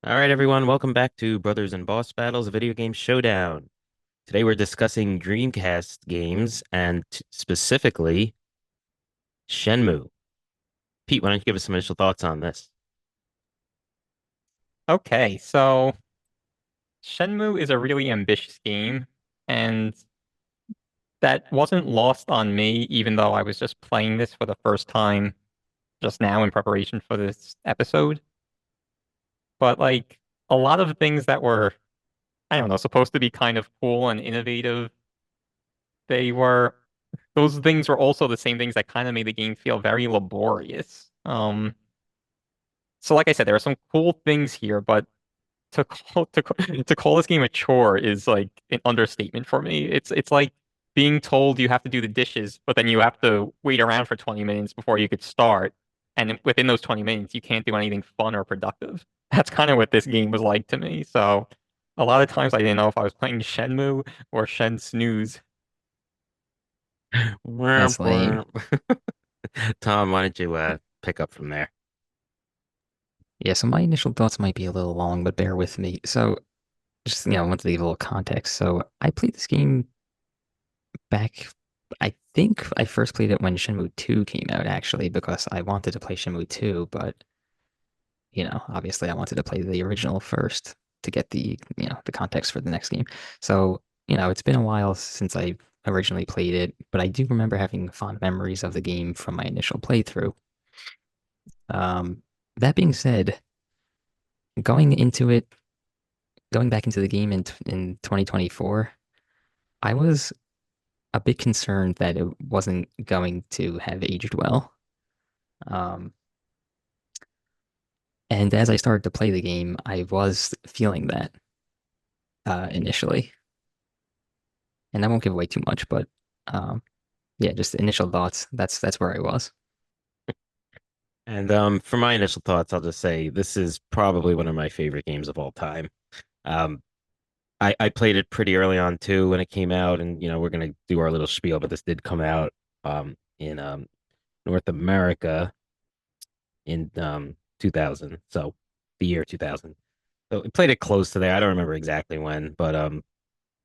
All right, everyone, welcome back to Brothers and Boss Battles, a video game showdown. Today we're discussing Dreamcast games and specifically Shenmue. Pete, why don't you give us some initial thoughts on this? Okay, so Shenmue is a really ambitious game, and that wasn't lost on me, even though I was just playing this for the first time just now in preparation for this episode. But like a lot of things that were, I don't know, supposed to be kind of cool and innovative, they were, those things were also the same things that kind of made the game feel very laborious. So like I said, there are some cool things here, but to call this game a chore is like an understatement for me. It's like being told you have to do the dishes, but then you have to wait around for 20 minutes before you could start. And within those 20 minutes, you can't do anything fun or productive. That's kind of what this game was like to me. So a lot of times I didn't know if I was playing Shenmue or Shen Snooze. Womp That's lame. womp. Tom, why don't you pick up from there? Yeah, so my initial thoughts might be a little long, but bear with me. So, just, I want to give a little context. So, I played this game back, I think I first played it when Shenmue 2 came out, actually, because I wanted to play Shenmue 2, but, obviously I wanted to play the original first to get the context for the next game. So, it's been a while since I originally played it, but I do remember having fond memories of the game from my initial playthrough. Um, that being said, going into it, going back into the game in 2024, I was a bit concerned that it wasn't going to have aged well. Um, and as I started to play the game, I was feeling that initially. And I won't give away too much, but um, yeah, just initial thoughts. That's where I was. And for my initial thoughts, I'll just say this is probably one of my favorite games of all time. Um, I played it pretty early on too when it came out, and we're gonna do our little spiel, but this did come out in North America in 2000, so the year 2000. So I played it close to there. I don't remember exactly when, but on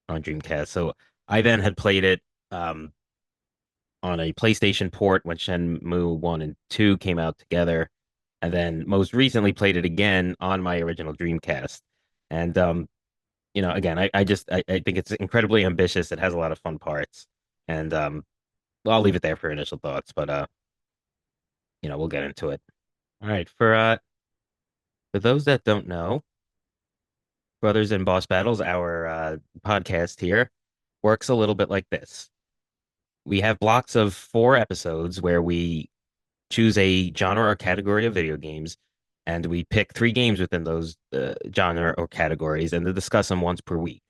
Dreamcast. So I then had played it um on a PlayStation port when Shenmue 1 and 2 came out together, and then most recently played it again on my original Dreamcast. And again, I think it's incredibly ambitious. It has a lot of fun parts. And well, I'll leave it there for initial thoughts, but we'll get into it. All right, for those that don't know, Brothers in Boss Battles, our podcast here, works a little bit like this. We have blocks of 4 episodes where we choose a genre or category of video games, and we pick 3 games within those genre or categories and to discuss them once per week.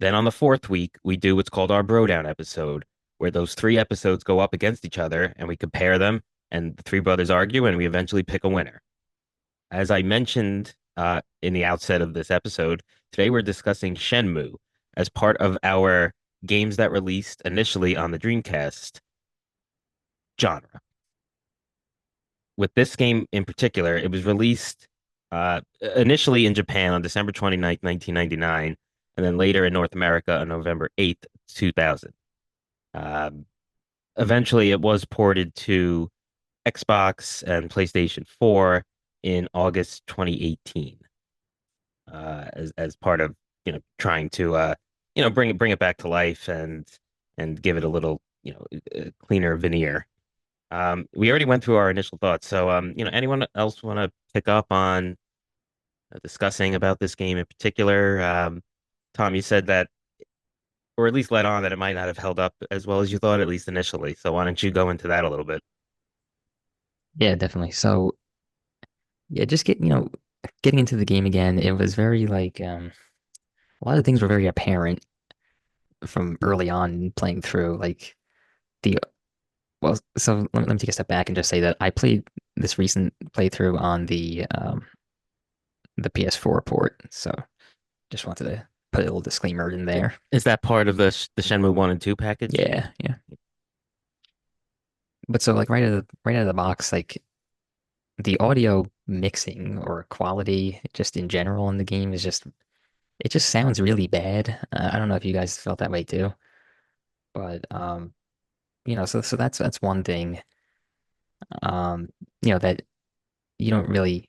Then on the fourth week, we do what's called our Bro Down episode, where those 3 episodes go up against each other and we compare them, and the 3 brothers argue, and we eventually pick a winner. As I mentioned in the outset of this episode, today we're discussing Shenmue as part of our games that released initially on the Dreamcast genre. With this game in particular, it was released initially in Japan on December 29th, 1999, and then later in North America on November 8th, 2000. Um, Eventually, it was ported to Xbox and PlayStation 4 in August 2018, as part of trying to bring it back to life and give it a little cleaner veneer. We already went through our initial thoughts, so anyone else want to pick up on discussing about this game in particular? Tom, you said that, or at least let on that it might not have held up as well as you thought, at least initially. So why don't you go into that a little bit? Yeah, definitely. So yeah, just getting into the game again, it was very like a lot of things were very apparent from early on playing through. Like the well, so let me take a step back and just say that I played this recent playthrough on the PS4 port. So just wanted to put a little disclaimer in there. Is that part of the Shenmue 1 and 2 package? Yeah, yeah. But so like right out of the box, like the audio mixing or quality just in general in the game is just it just sounds really bad. I don't know if you guys felt that way too, but so that's one thing. Um, that you don't really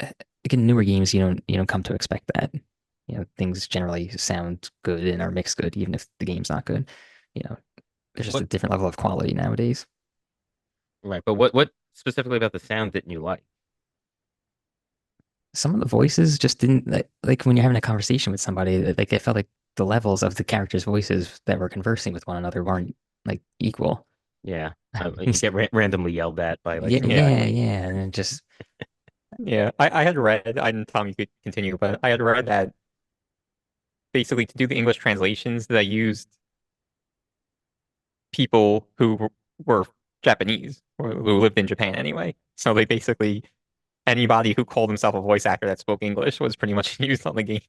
like in newer games you don't come to expect that. Things generally sound good and are mixed good even if the game's not good. You know, there's just a What different level of quality nowadays. right, but what specifically about the sound didn't you like? Some of the voices just didn't like when you're having a conversation with somebody, like it felt like the levels of the characters' voices that were conversing with one another weren't like equal. Yeah, you get randomly yelled at by like Yeah, some Yeah. yeah, guy. yeah. And it just Yeah. I had read, I didn't Tom, you could continue, but I had read that basically to do the English translations, they used people who were Japanese or who lived in Japan anyway. So they basically anybody who called himself a voice actor that spoke English was pretty much used on the game.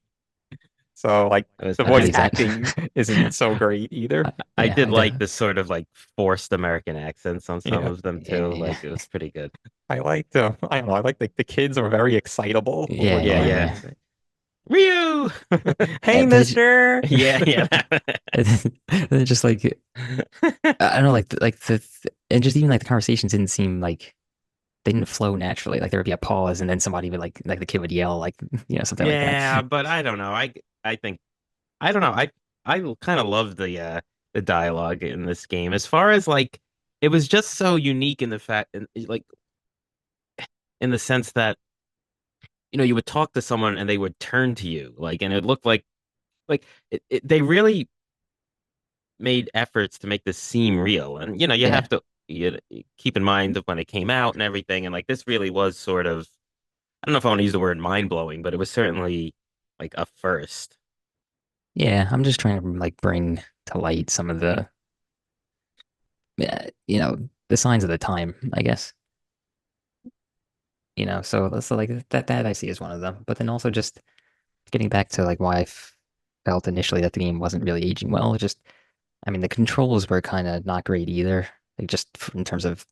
So like the I voice believe that. acting isn't so great either. I Yeah, did like the sort of like forced American accents on some Yeah. of them yeah, too. yeah, Like it was pretty good. I liked I don't know, I like the kids are very excitable yeah, when Yeah, yeah, like yeah. yeah. Ryu. hey But mister. Yeah, yeah. they're just like I don't know, and just even like the conversations didn't seem like they didn't flow naturally. Like there would be a pause, and then somebody would like the kid would yell, like something like that. Yeah, but I don't know. I think I don't know. I kind of love the dialogue in this game. As far as like it was just so unique in the fact like in the sense that you would talk to someone and they would turn to you like and it looked like they really made efforts to make this seem real. And you Yeah, have to keep in mind of when it came out and everything. And like this really was sort of I don't know if I want to use the word mind blowing, but it was certainly like a first. yeah. I'm just trying to like bring to light some of the the signs of the time, I guess. So like that I see as one of them. But then also just getting back to like why felt initially that the game wasn't really aging well. Just I mean the controls were kind of not great either. Like just in terms of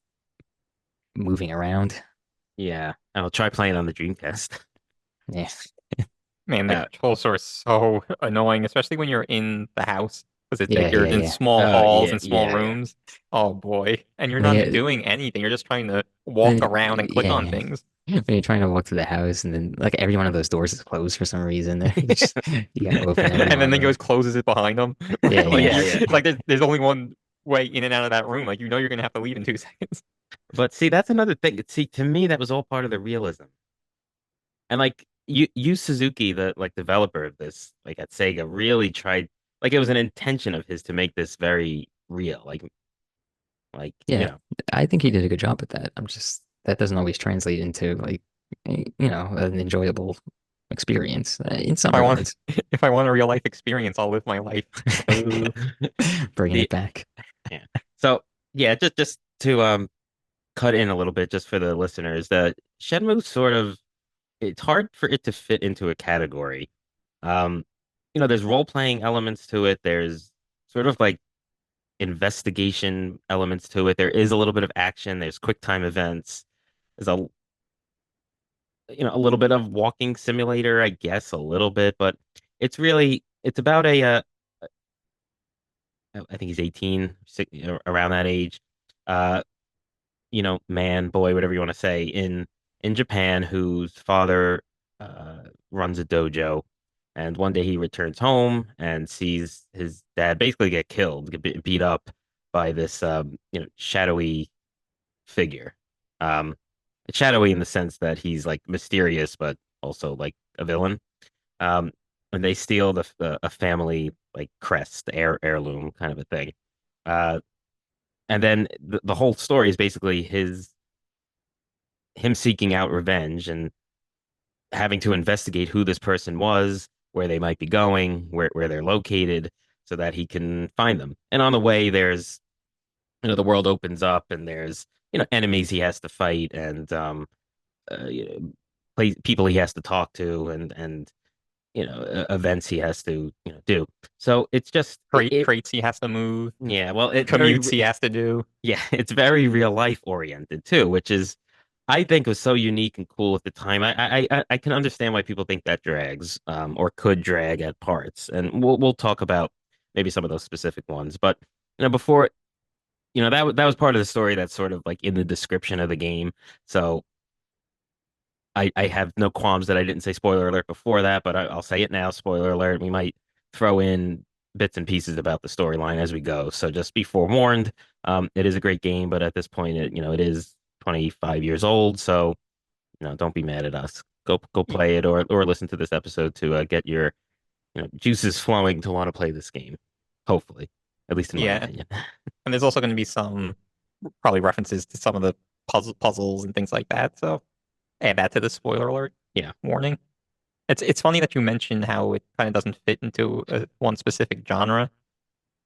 moving around. Yeah, I'll try playing on the Dreamcast. Yeah, Man, the Uh, controls are so annoying, especially when you're in the house because it's yeah, like you're yeah, in yeah. small halls yeah, and small yeah, yeah. rooms. Oh boy. And you're not Yeah, doing anything. You're just trying to walk around and click on yeah. things. When you're trying to walk to the house and then like every one of those doors is closed for some reason. You gotta open every And one then of they goes them. closes it behind them. Yeah, Like Yeah, yeah. yeah. like there's only one way in and out of that room. Like you're gonna have to leave in 2 seconds. But see, that's another thing. See, to me, that was all part of the realism. And like you Suzuki, the like developer of this, like at Sega, really tried like it was an intention of his to make this very real. Like, Yeah. I think he did a good job with that. I'm just that doesn't always translate into like an enjoyable experience in If some I want regards. if I want a real life experience, I'll live my life. Boo. Bringing the it back. yeah. So yeah, just to cut in a little bit just for the listeners, the Shenmue sort of it's hard for it to fit into a category. Um, there's role-playing elements to it. There's sort of like investigation elements to it. There is a little bit of action. There's quick time events. There's a little bit of walking simulator, I guess, a little bit, but it's about I think he's 18, around that age. Uh, man, boy, whatever you want to say, in Japan, whose father runs a dojo, and one day he returns home and sees his dad basically get killed, get beat up by this shadowy figure. Um, shadowy in the sense that he's like mysterious, but also like a villain. Um, and they steal a family like crest, heirloom kind of a thing. Uh, and then the whole story is basically him seeking out revenge and having to investigate who this person was, where they might be going, where they're located, so that he can find them. And on the way, there's the world opens up and there's enemies he has to fight and people he has to talk to and events he has to do. So it's just Crates he has to move, yeah, well, it's very commutes he has to do. yeah, it's very real life oriented too, which is I think was so unique and cool at the time. I can understand why people think that drags, or could drag at parts, and we'll talk about maybe some of those specific ones. But before that was part of the story that's sort of like in the description of the game. So I have no qualms that I didn't say spoiler alert before that, but I'll say it now. Spoiler alert. We might throw in bits and pieces about the storyline as we go. So just be forewarned. It is a great game, but at this point, it is 25 years old. So don't be mad at us. Go Y- play it or listen to this episode to get your juices flowing to want to play this game. Hopefully, at least in my Yeah, opinion. and there's also going to be some probably references to some of the puzzles and things like that. So add that to the spoiler alert Yeah. warning. It's funny that you mentioned how it kind of doesn't fit into one specific genre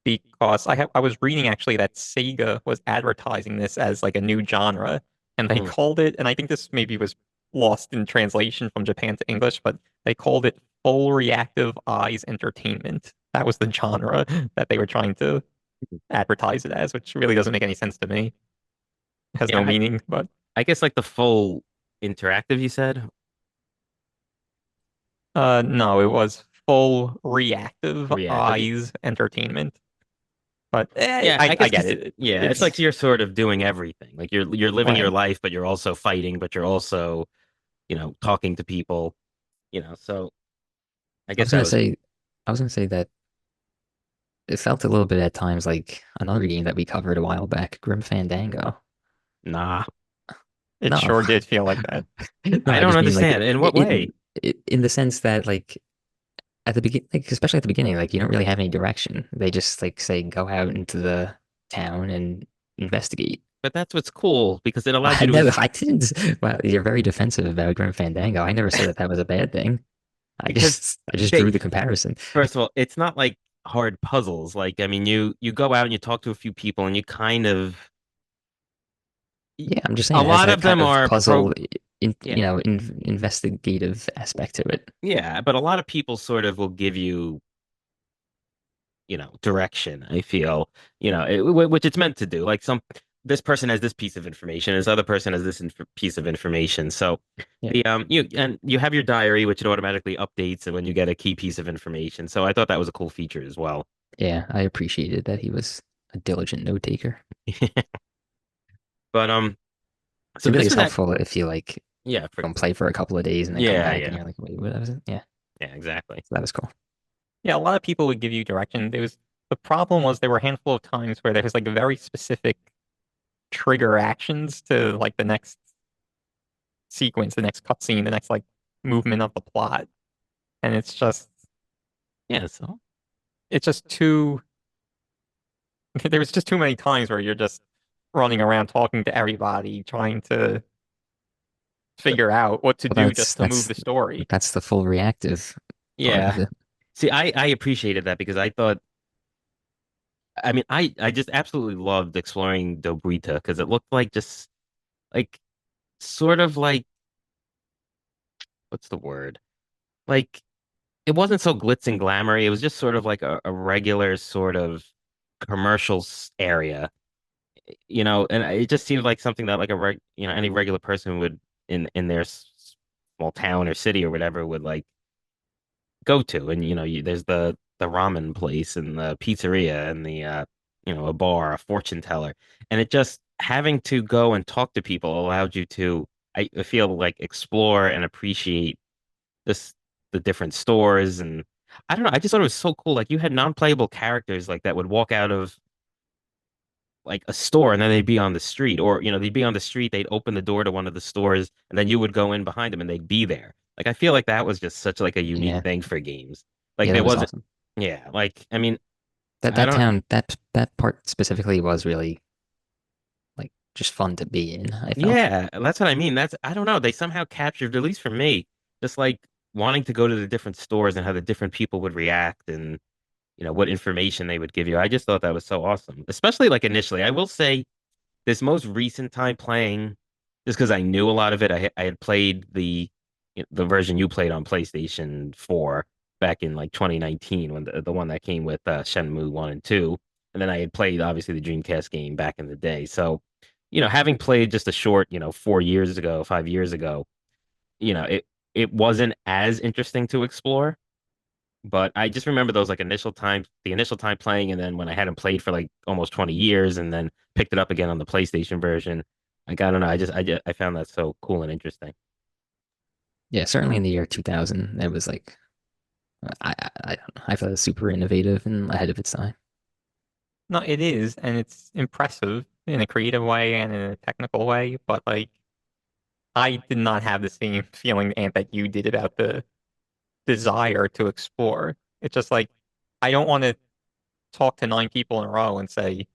because I was reading actually that Sega was advertising this as like a new genre, and they Hmm. called it, and I think this maybe was lost in translation from Japan to English, but they called it full reactive eyes entertainment. That was the genre that they were trying to advertise it as, which really doesn't make any sense to me. It has Yeah, no meaning, but I guess like the full interactive you said. no, it was full reactive Reactive. eyes entertainment. But Yeah, I I guess get because it. yeah, it's like It's you're sort of doing everything. Like you're living your right. life, but you're also fighting, but you're also, talking to people, so I I guess was that gonna was say, I was gonna say that it felt a little bit at times like another game that we covered a while back, Grim Fandango. nah. It No, sure did feel like that. no, I I don't just mean like understand. In what way? in the sense that like at the begin, like especially at the beginning, like you don't really have any direction. They just like say go out into the town and investigate. But that's what's cool because it allows I you to never, I didn't. Well, you're very defensive about Grim Fandango. I never said that that was a bad thing. because I just they drew the comparison. first of all, it's not like hard puzzles. Like I mean, you go out and you talk to a few people and you kind of Yeah, I'm just saying a it has lot that of them kind of are puzzle, yeah, investigative aspect to it. yeah, but a lot of people sort of will give you direction. I feel, which it's meant to do. Like this person has this piece of information, this other person has this piece of information. So Yeah, you have your diary, which it automatically updates, and when you get a key piece of information. So I thought that was a cool feature as well. yeah, I appreciated that he was a diligent note taker. But so It really this is was that, helpful if you like yeah, go and play for a couple of days and then come yeah, back and yeah, you're like, wait, what was it? Yeah, yeah, exactly. so that was cool. Yeah, a lot of people would give you direction. There was the problem was there were a handful of times where there was like very specific trigger actions to like the next sequence, the next cutscene, the next like movement of the plot. And Yeah, so it's just too there was just too many times where you're just running around talking to everybody, trying to figure out what to Well, do just to move the story. that's the full reactive part of yeah. it. See, I appreciated that because I thought, I mean, I just absolutely loved exploring Dobrita because it looked like just like sort of like what's the word? Like it wasn't so glitz and glamoury. It was just sort of like a regular sort of commercial area, and it just seemed like something that like any regular person would in their small town or city or whatever would like go to. And there's the ramen place and the pizzeria and the a bar, a fortune teller. And it just having to go and talk to people allowed you to I feel like explore and appreciate this the different stores. And I don't know, I just thought it was so cool. Like you had non-playable characters like that would walk out of like a store and then they'd be on the street, or they'd be on the street, they'd open the door to one of the stores and then you would go in behind them and they'd be there. Like I feel like that was just such like a unique Yeah, thing for games. Like yeah, there that was wasn't, awesome. yeah, like I mean, That I that don't, town, that part specifically was really like just fun to be in, I felt. yeah, that's what I mean. That's I don't know, they somehow captured, at least for me, just like wanting to go to the different stores and how the different people would react, and what information they would give you. I just thought that was so awesome, especially like initially. I will say this most recent time playing, just because I knew a lot of it, I had played the version you played on PlayStation 4 back in like 2019, when the one that came with Shenmue 1 and 2. And then I had played obviously the Dreamcast game back in the day. So having played just a short, 4 years ago, 5 years ago, it wasn't as interesting to explore. But I just remember those like the initial time playing, and then when I hadn't played for like almost 20 years, and then picked it up again on the PlayStation version. Like I don't know, I found that so cool and interesting. Yeah, certainly in the year 2000, it was like I don't know. I thought it was super innovative and ahead of its time. No, it is, and it's impressive in a creative way and in a technical way, but like I did not have the same feeling, Ant, that you did about the desire to explore. It's just like I don't want to talk to 9 people in a row and say,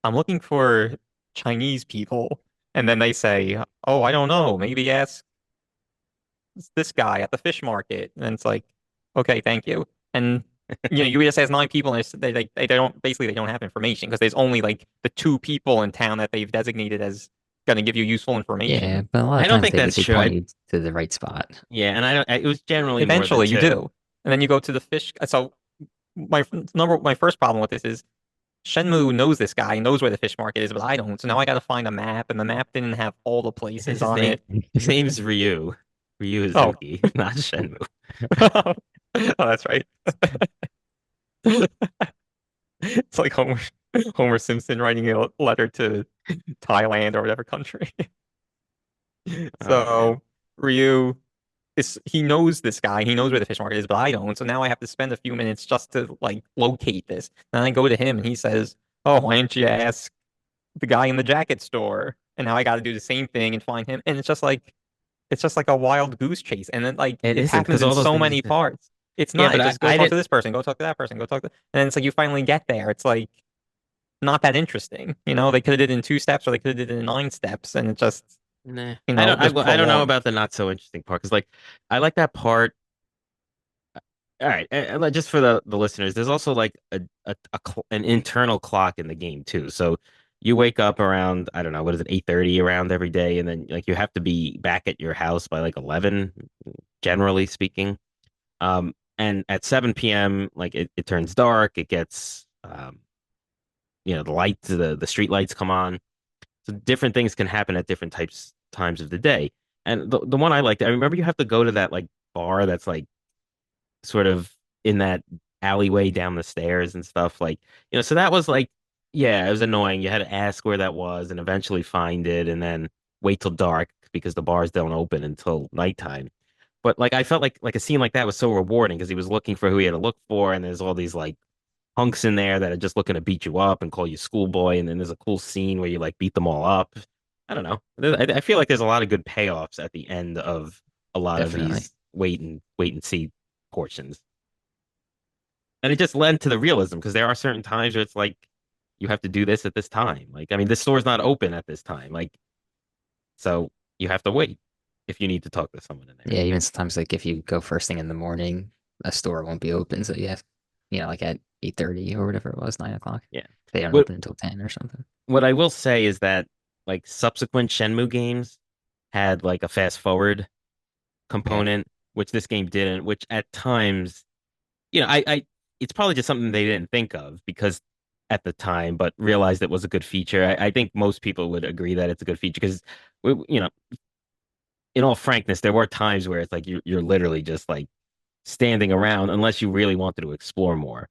I'm looking for Chinese people. And then they say, oh, I don't know. Maybe ask this guy at the fish market. And it's like, okay, thank you. And you just ask 9 people and they don't basically they don't have information because there's only like the 2 people in town that they've designated as going to give you useful Yeah, information. but a lot of I don't times think that's they true. point you to the right spot. Yeah, and it was generally more than Eventually you two. do. And then you go to the fish. So my first problem with this is Shenmue knows this guy, knows where the fish market is, but I don't. So now I got to find a map, and the map didn't have all the places His on name it. his name's Ryu. Ryu Oh, Izuki, not Shenmue. oh, that's right. It's like Homer Simpson writing a letter to Thailand or whatever country. Oh man. So Ryu he knows this guy, he knows where the fish market is, but I don't. So now I have to spend a few minutes just to like locate this. Then I go to him and he says, "Oh, why don't you ask the guy in the jacket store?" And now I got to do the same thing and find him. And it's just like a wild goose chase. And then like It it isn't happens because in all those so things many exist. parts. It's Yeah, not. but It I, just go I talk to didn't. this person, go talk to that person, go talk to, and then it's like you finally get there. It's like not that interesting. They could have did it in 2 steps or they could have did it in 9 steps, and it just Nah, I don't. just I don't know prolonged. about the not so interesting part because like I like that part. All right, like, just for the listeners, there's also like an internal clock in the game too. So you wake up around, I don't know, what is it, 8:30 around every day, and then like you have to be back at your house by like 11, generally speaking. And at 7 p.m., like it turns dark, it gets the lights, the street lights come on. So different things can happen at different times of the day. And the one I liked, I remember you have to go to that like bar that's like sort of in that alleyway down the stairs and stuff. Like, so that was like, yeah, it was annoying. You had to ask where that was and eventually find it and then wait till dark because the bars don't open until nighttime. But like I felt like a scene like that was so rewarding because he was looking for who he had to look for, and there's all these like hunks in there that are just looking to beat you up and call you schoolboy, and then there's a cool scene where you like beat them all up. I don't know. I feel like there's a lot of good payoffs at the end of a lot of Definitely. these wait and see portions. And it just led to the realism because there are certain times where it's like you have to do this at this time. Like, I mean, this store's not open at this time. Like, so you have to wait if you need to talk to someone in there. Yeah, even sometimes like if you go first thing in the morning, a store won't be open, so you have, like at 8:30 or whatever it was, 9 o'clock. Yeah. They don't What open until 10 or something. what I will say is that like subsequent Shenmue games had like a fast forward Yeah. component, which this game didn't, which at times, I it's probably just something they didn't think of because at the time, but realized it was a good feature. I think most people would agree that it's a good feature because in all frankness, there were times where it's like you're literally just like standing around unless you really wanted to explore more,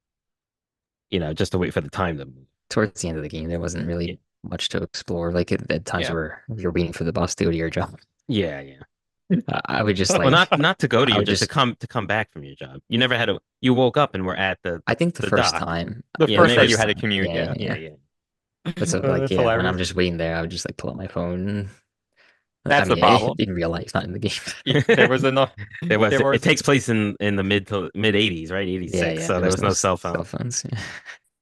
just to wait for the time to move. Towards the end of the game, there wasn't Yeah, really much to explore. Like at times Yeah. where you're waiting for the boss to go to your job, yeah, yeah. I would just Well, like not to go to I your would just to just come back from your job. You never had to. You woke up and were at the I think the the first dock. time, The Yeah, the first day maybe. you first had to time, commute, yeah, yeah. Yeah, yeah. yeah. But so like That's yeah, when I'm hilarious. just waiting there, I would just like pull up my phone. I That's the mean, problem. in real life, not in the game. There was enough. There was. There It was takes place in the mid 80s, right? Yeah, 86. yeah. So There there was was no no cell cell phone. phones. Yeah.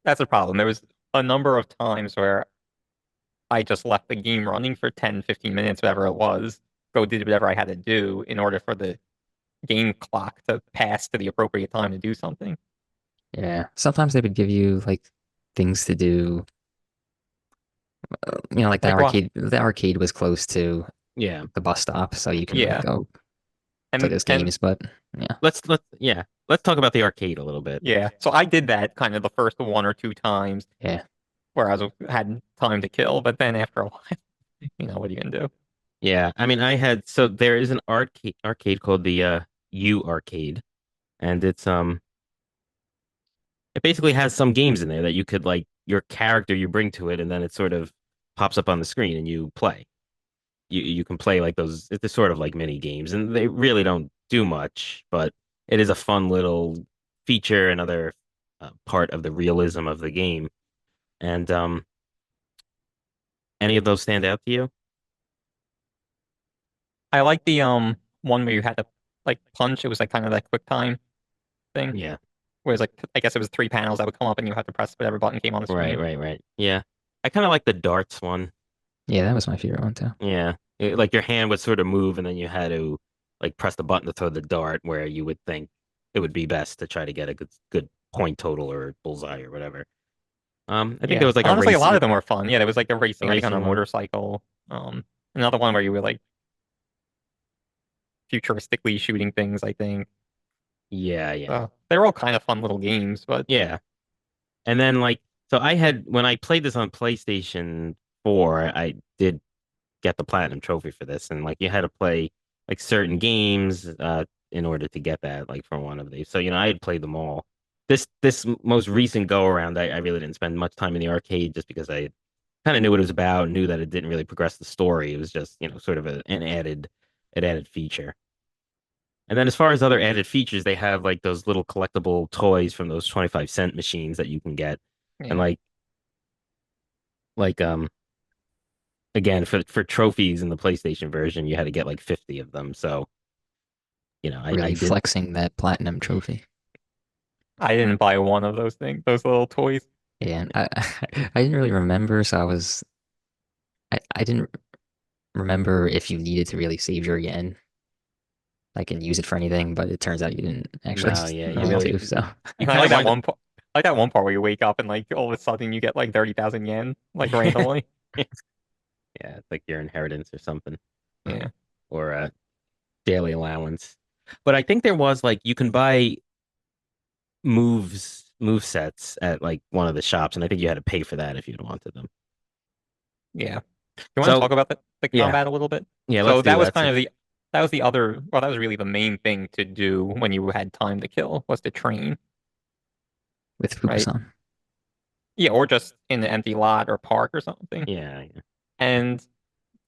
That's the problem. There was a number of times where I just left the game running for 10, 15 minutes, whatever it was, go did whatever I had to do in order for the game clock to pass to the appropriate time to do something. Yeah. Sometimes they would give you like things to do. Like the Like what? arcade. The arcade was close to Yeah. the bus stop, so you can like Yeah. go play And those games. But yeah, Let's talk about the arcade a little bit. yeah. So I did that kind of the first 1 or 2 times yeah. where I had time to kill, but then after a while What are you gonna do? Yeah, I mean, I had so there is an arcade called the U Arcade, and it basically has some games in there that you could like your character you bring to it, and then it sort of pops up on the screen and you play. You can play like those. It's sort of like mini games, and they really don't do much, but it is a fun little feature, another part of the realism of the game. And any of those stand out to you? I like the one where you had to like punch. It was like kind of that quick time thing. Yeah, Where it's like I guess it was three panels that would come up and you had to press whatever button came on the right, screen. right, right. Yeah, I kind of like the darts one. Yeah, that was my favorite one too. Yeah, like your hand would sort of move, and then you had to like press the button to throw the dart, where you would think it would be best to try to get a good point total or bullseye or whatever. I think there Yeah. was like Honestly, a lot of them were fun. Yeah, there was like the a racing, I think on a racing one. motorcycle. Another one where you were like futuristically shooting things, I think. Yeah, yeah, So they were all kind of fun little games, but yeah. And then like, so I had when I played this on PlayStation 4, I did get the platinum trophy for this, and like you had to play like certain games in order to get that like for one of these. So I had played them all. This most recent go around, I really didn't spend much time in the arcade just because I kind of knew what it was about, knew that it didn't really progress the story. It was just sort of an added feature. And then as far as other added features, they have like those little collectible toys from those 25-cent machines that you can get. And yeah. like again for trophies in the PlayStation version, you had to get like 50 of them. So, I Really did. flexing that platinum trophy. I didn't buy one of those things, those little toys. Yeah, and I didn't really remember, so I didn't remember if you needed to really save your yen, like and use it for anything, but it turns out you didn't actually No, yeah, you need Oh. really to. So you I kind like of that wind up one part. I like that one part where you wake up and like all of a sudden you get like 30,000 yen, like yeah, randomly. it's like your inheritance or something, Yeah. or a daily allowance. But I think there was like you can buy move sets at like one of the shops, and I think you had to pay for that if you'd wanted them. Yeah. You want to So talk about the yeah, combat a little bit? yeah, let's So do that was that kind of since that was the other, well, that was really the main thing to do when you had time to kill was to train, with right? Fukusan, Yeah, or just in an empty lot or park or something. yeah, yeah. And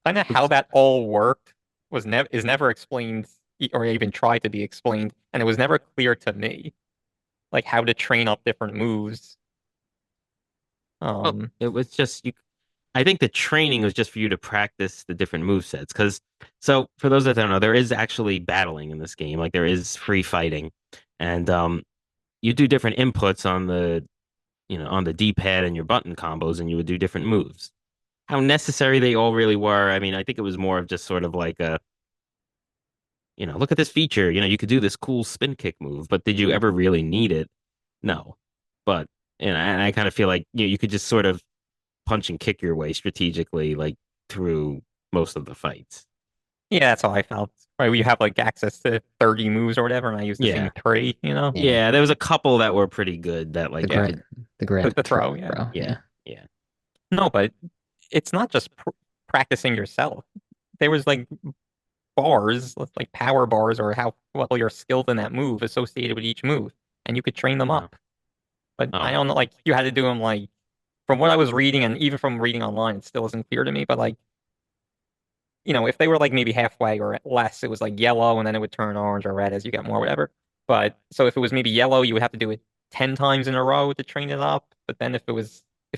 kind of how Oops. that all worked was never is never explained or even tried to be explained, and it was never clear to me, like how to train up different moves. Well, Um, it was just you. I think the training was just for you to practice the different move sets. Because so for those that don't know, there is actually battling in this game. Like there is free fighting, and you do different inputs on the D-pad and your button combos, and you would do different moves. How necessary they all really were, I mean, I think it was more of just sort of like look at this feature. You could do this cool spin kick move, but did you ever really need it? No. But and I kind of feel like you could just sort of punch and kick your way strategically, like through most of the fights. yeah, that's how I felt. Right, you have like access to 30 moves or whatever, and I used the same Yeah. three, you know? yeah, Yeah, there was a couple that were pretty good that the like you grab, could. the The grab throw, yeah. throw, Yeah. yeah. Yeah. No, but it's not just practicing yourself. There was like bars, like power bars, or how well you're skilled in that move associated with each move, and you could train them Oh. up. But I Oh. don't know, like you had to do them like from what I was reading, and even from reading online, it still isn't clear to me. But like if they were like maybe halfway or less, it was like yellow, and then it would turn orange or red as you get more, whatever. But so if it was maybe yellow, you would have to do it 10 times in a row to train it up. But then if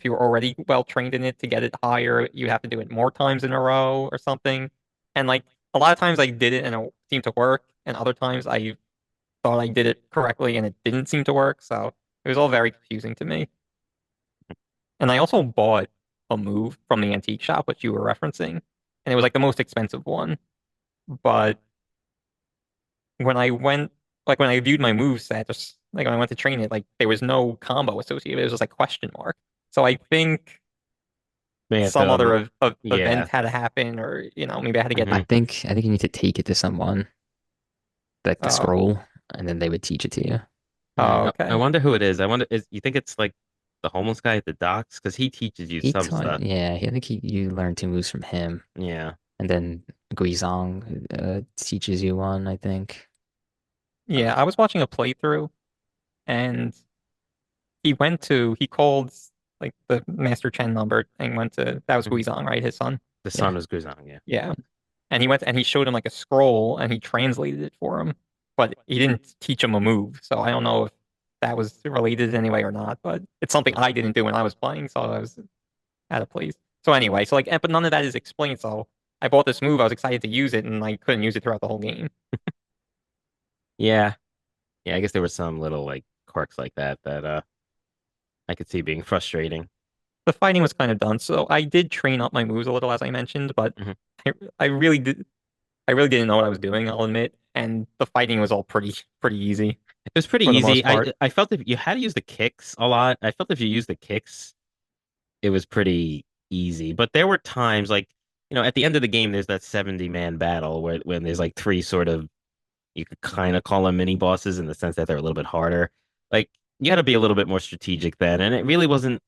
you were already well trained in it to get it higher, you have to do it more times in a row or something. And like a lot of times I did it and it seemed to work, and other times I thought I did it correctly and it didn't seem to work. So it was all very confusing to me. And I also bought a move from the antique shop, which you were referencing, and it was like the most expensive one. But when I went, like when I viewed my move set, just like when I went to train it, like there was no combo associated. It was just like question mark. So I think May have some to other event yeah. had to happen, or maybe I had to get. I Hmm. think you need to take it to someone, like the Oh, scroll, and then they would teach it to you. oh, I okay. wonder who it is. I wonder is you think it's like the homeless guy at the docks? Because he teaches you He some taught, stuff. yeah, I think you learn two moves from him, Yeah. and then Guizhong teaches you one, I think. Yeah, Uh, I was watching a playthrough and he called like the Master Chen number and went to that was mhm. Guizhong, right? His son. The Yeah. sun was Guzan, yeah. Yeah. And he went and he showed him like a scroll and he translated it for him, but he didn't teach him a move. So I don't know if that was related in any way or not, but it's something I didn't do when I was playing, so I was out of place. So anyway, so like, but none of that is explained. So I bought this move, I was excited to use it, and I couldn't use it throughout the whole game. Yeah. Yeah, I guess there were some little like quirks like that that I could see being frustrating. The fighting was kind of done, so I did train up my moves a little, as I mentioned, but Mhm. I, I really did, I really didn't know what I was doing, I'll admit, and the fighting was all pretty easy It was pretty for the easy. most I part. I felt if you had to use the kicks a lot, I felt if you used the kicks, it was pretty easy. But there were times like, at the end of the game, there's that 70-man battle where when there's like three sort of you could kind of call them mini bosses in the sense that they're a little bit harder. Like you had to be a little bit more strategic then, and it really wasn't.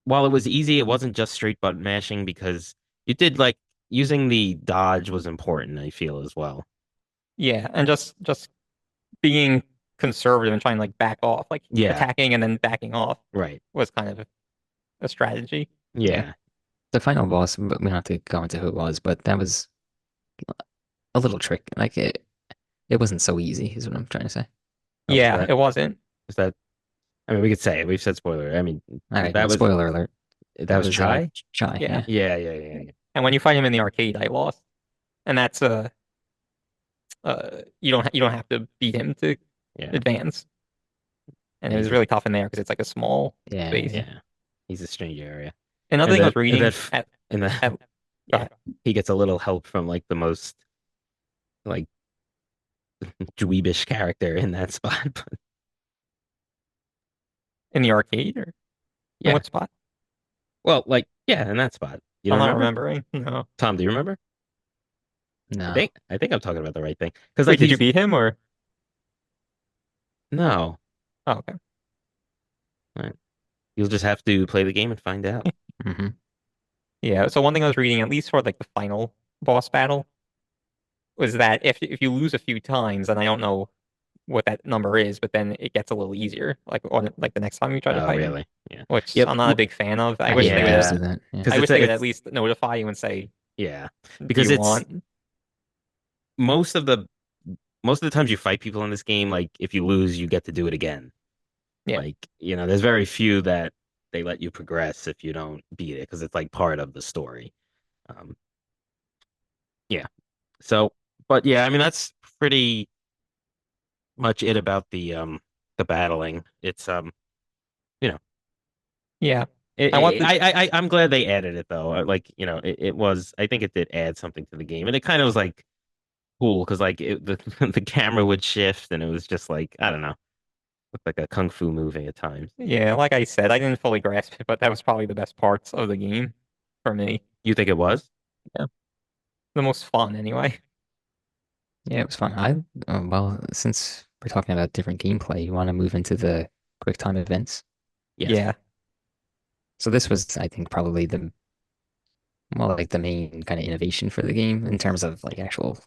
While it was easy, it wasn't just straight button mashing because you did like using the dodge was important, I feel as well. Yeah, and just being conservative and trying to like back off, like Yeah, attacking and then backing off right. was kind of a strategy. Yeah. Yeah. The final boss, but we don't have to go into who it was, but that was a little trick. Like it wasn't so easy, is what I'm trying to say. Oh, was Yeah, that it wasn't. was that I mean we could say it. We've said spoiler. I mean All right, that well, was spoiler alert. that That was was Chai? Chai, Yeah. yeah. Yeah, yeah, yeah, yeah. And when you fight him in the arcade, I lost. And that's you don't have to beat him to Yeah. advance. And Yeah, it he's was just really tough in there because it's like a small Yeah, space. yeah. yeah. He's a strange area. Another And thing I that was and reading that f- at and the at go yeah. ahead. He gets a little help from like the most like dweebish character in that spot. But In the arcade or in yeah. what spot? Well, like, yeah, in that spot. You I'm don't not remember? remembering. No. Tom, do you remember? I No. think I think I'm talking about the right thing. Because Wait, like did you he's beat him or? no. Oh, okay. Right. You'll just have to play the game and find out. Hmm. Yeah. So one thing I was reading, at least for like the final boss battle, was that if you lose a few times, and I don't know what that number is, but then it gets a little easier, like on like the next time you try to Oh, fight him, really? Yeah. which Yep. I'm not a big fan of. I hate when games Yeah. do that. Yeah. I Because wish it's they would at it's least notify you and say, yeah. "Do Because you it's want?" most of the most of the times you fight people in this game, like if you lose, you get to do it again. Yeah. Like, there's very few that they let you progress if you don't beat it because it's like part of the story. Um, yeah. So, but yeah, I mean that's pretty much it about the battling. It's you know, Yeah. it, I want it, the I'm glad they added it though. Like, it was I think it did add something to the game, and it kind of was like cool because like the the camera would shift, and it was just like I don't know, looked like a kung fu movie at times. Yeah, like I said, I didn't fully grasp it, but that was probably the best parts of the game for me. You think it was? Yeah. The most fun anyway. Yeah, it was fun. Well, since we're talking about different gameplay, you want to move into the quick time events. Yes. Yeah. So this was, I think, probably like the main kind of innovation for the game in terms of like actual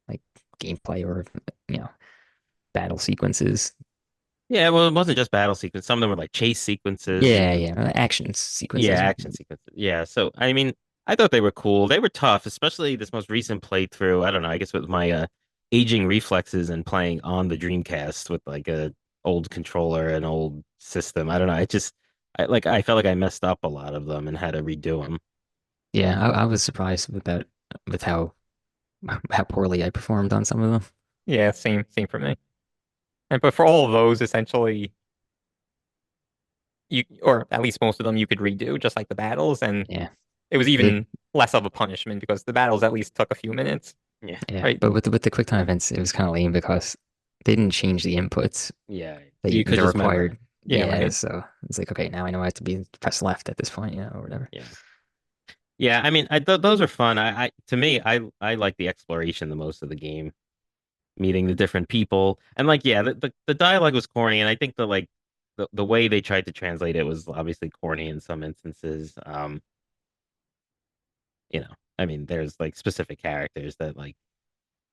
like gameplay or you know battle sequences. Yeah, well, it wasn't just battle sequences. Some of them were like chase sequences Yeah, and yeah, action yeah, sequences. action sequences. Yeah, so I mean, I thought they were cool. They were tough, especially this most recent playthrough. I don't know, I guess with my aging reflexes and playing on the Dreamcast with like a old controller and old system. I don't know. I felt like I messed up a lot of them and had to redo them. Yeah, I was surprised with that, with how poorly I performed on some of them. Yeah, same for me. And but for all of those, essentially you or at least most of them you could redo, just like the battles, and Yeah, it was it even less of a punishment because the battles at least took a few minutes, Yeah. yeah, right? but with the QuickTime events, it was kind of lame because they didn't change the inputs Yeah. that You could they're just memorize. required. Yeah, Yeah, right. so it's like okay, now I know I have to be press left at this point, or whatever. Yeah. Yeah, I mean, I th those are fun. To me, I like the exploration the most of the game, meeting the different people. And like, yeah, the dialogue was corny, and I think the like the way they tried to translate it was obviously corny in some instances. I mean, there's like specific characters that like,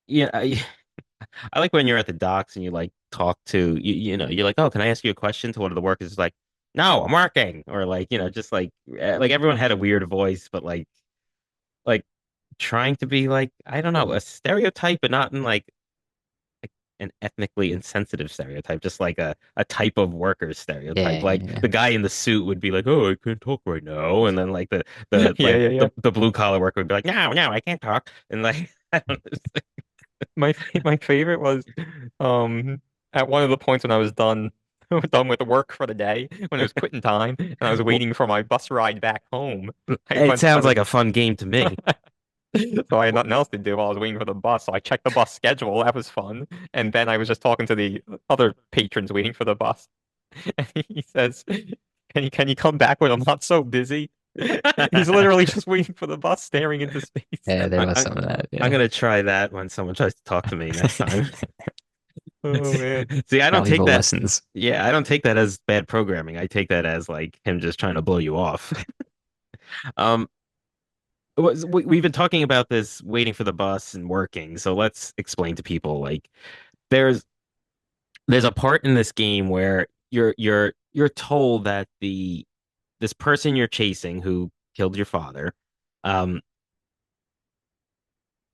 yeah, I like when you're at the docks and you like talk to you're like, oh, can I ask you a question to one of the workers? It's like, no, I'm working, or like just like everyone had a weird voice, but like trying to be like I don't know a stereotype, but not in like an ethnically insensitive stereotype, just like a type of worker stereotype. Yeah, Like yeah, the guy in the suit would be like, "Oh, I can't talk right now," and then like the Yeah, like yeah, the yeah. the blue collar worker would be like, "No, no, I can't talk," and like I don't know. My favorite was um at one of the points when I was done done with work for the day, when it was quitting time and I was Well, waiting for my bus ride back home. it I sounds was like a fun game to me. so I had Well, nothing else to do while I was waiting for the bus. So I checked the bus schedule. That was fun. And then I was just talking to the other patrons waiting for the bus. And he says, can you come back when I'm not so busy? He's literally just waiting for the bus, staring into space. yeah. There I, was I some of that. I'm Yeah. gonna try that when someone tries to talk to me next time. Oh man. See, I don't take Valuable that. lessons. Yeah, I don't take that as bad programming. I take that as like him just trying to blow you off. Um, we've been talking about this waiting for the bus and working, so let's explain to people like there's there's a part in this game where you're told that the this person you're chasing who killed your father, um,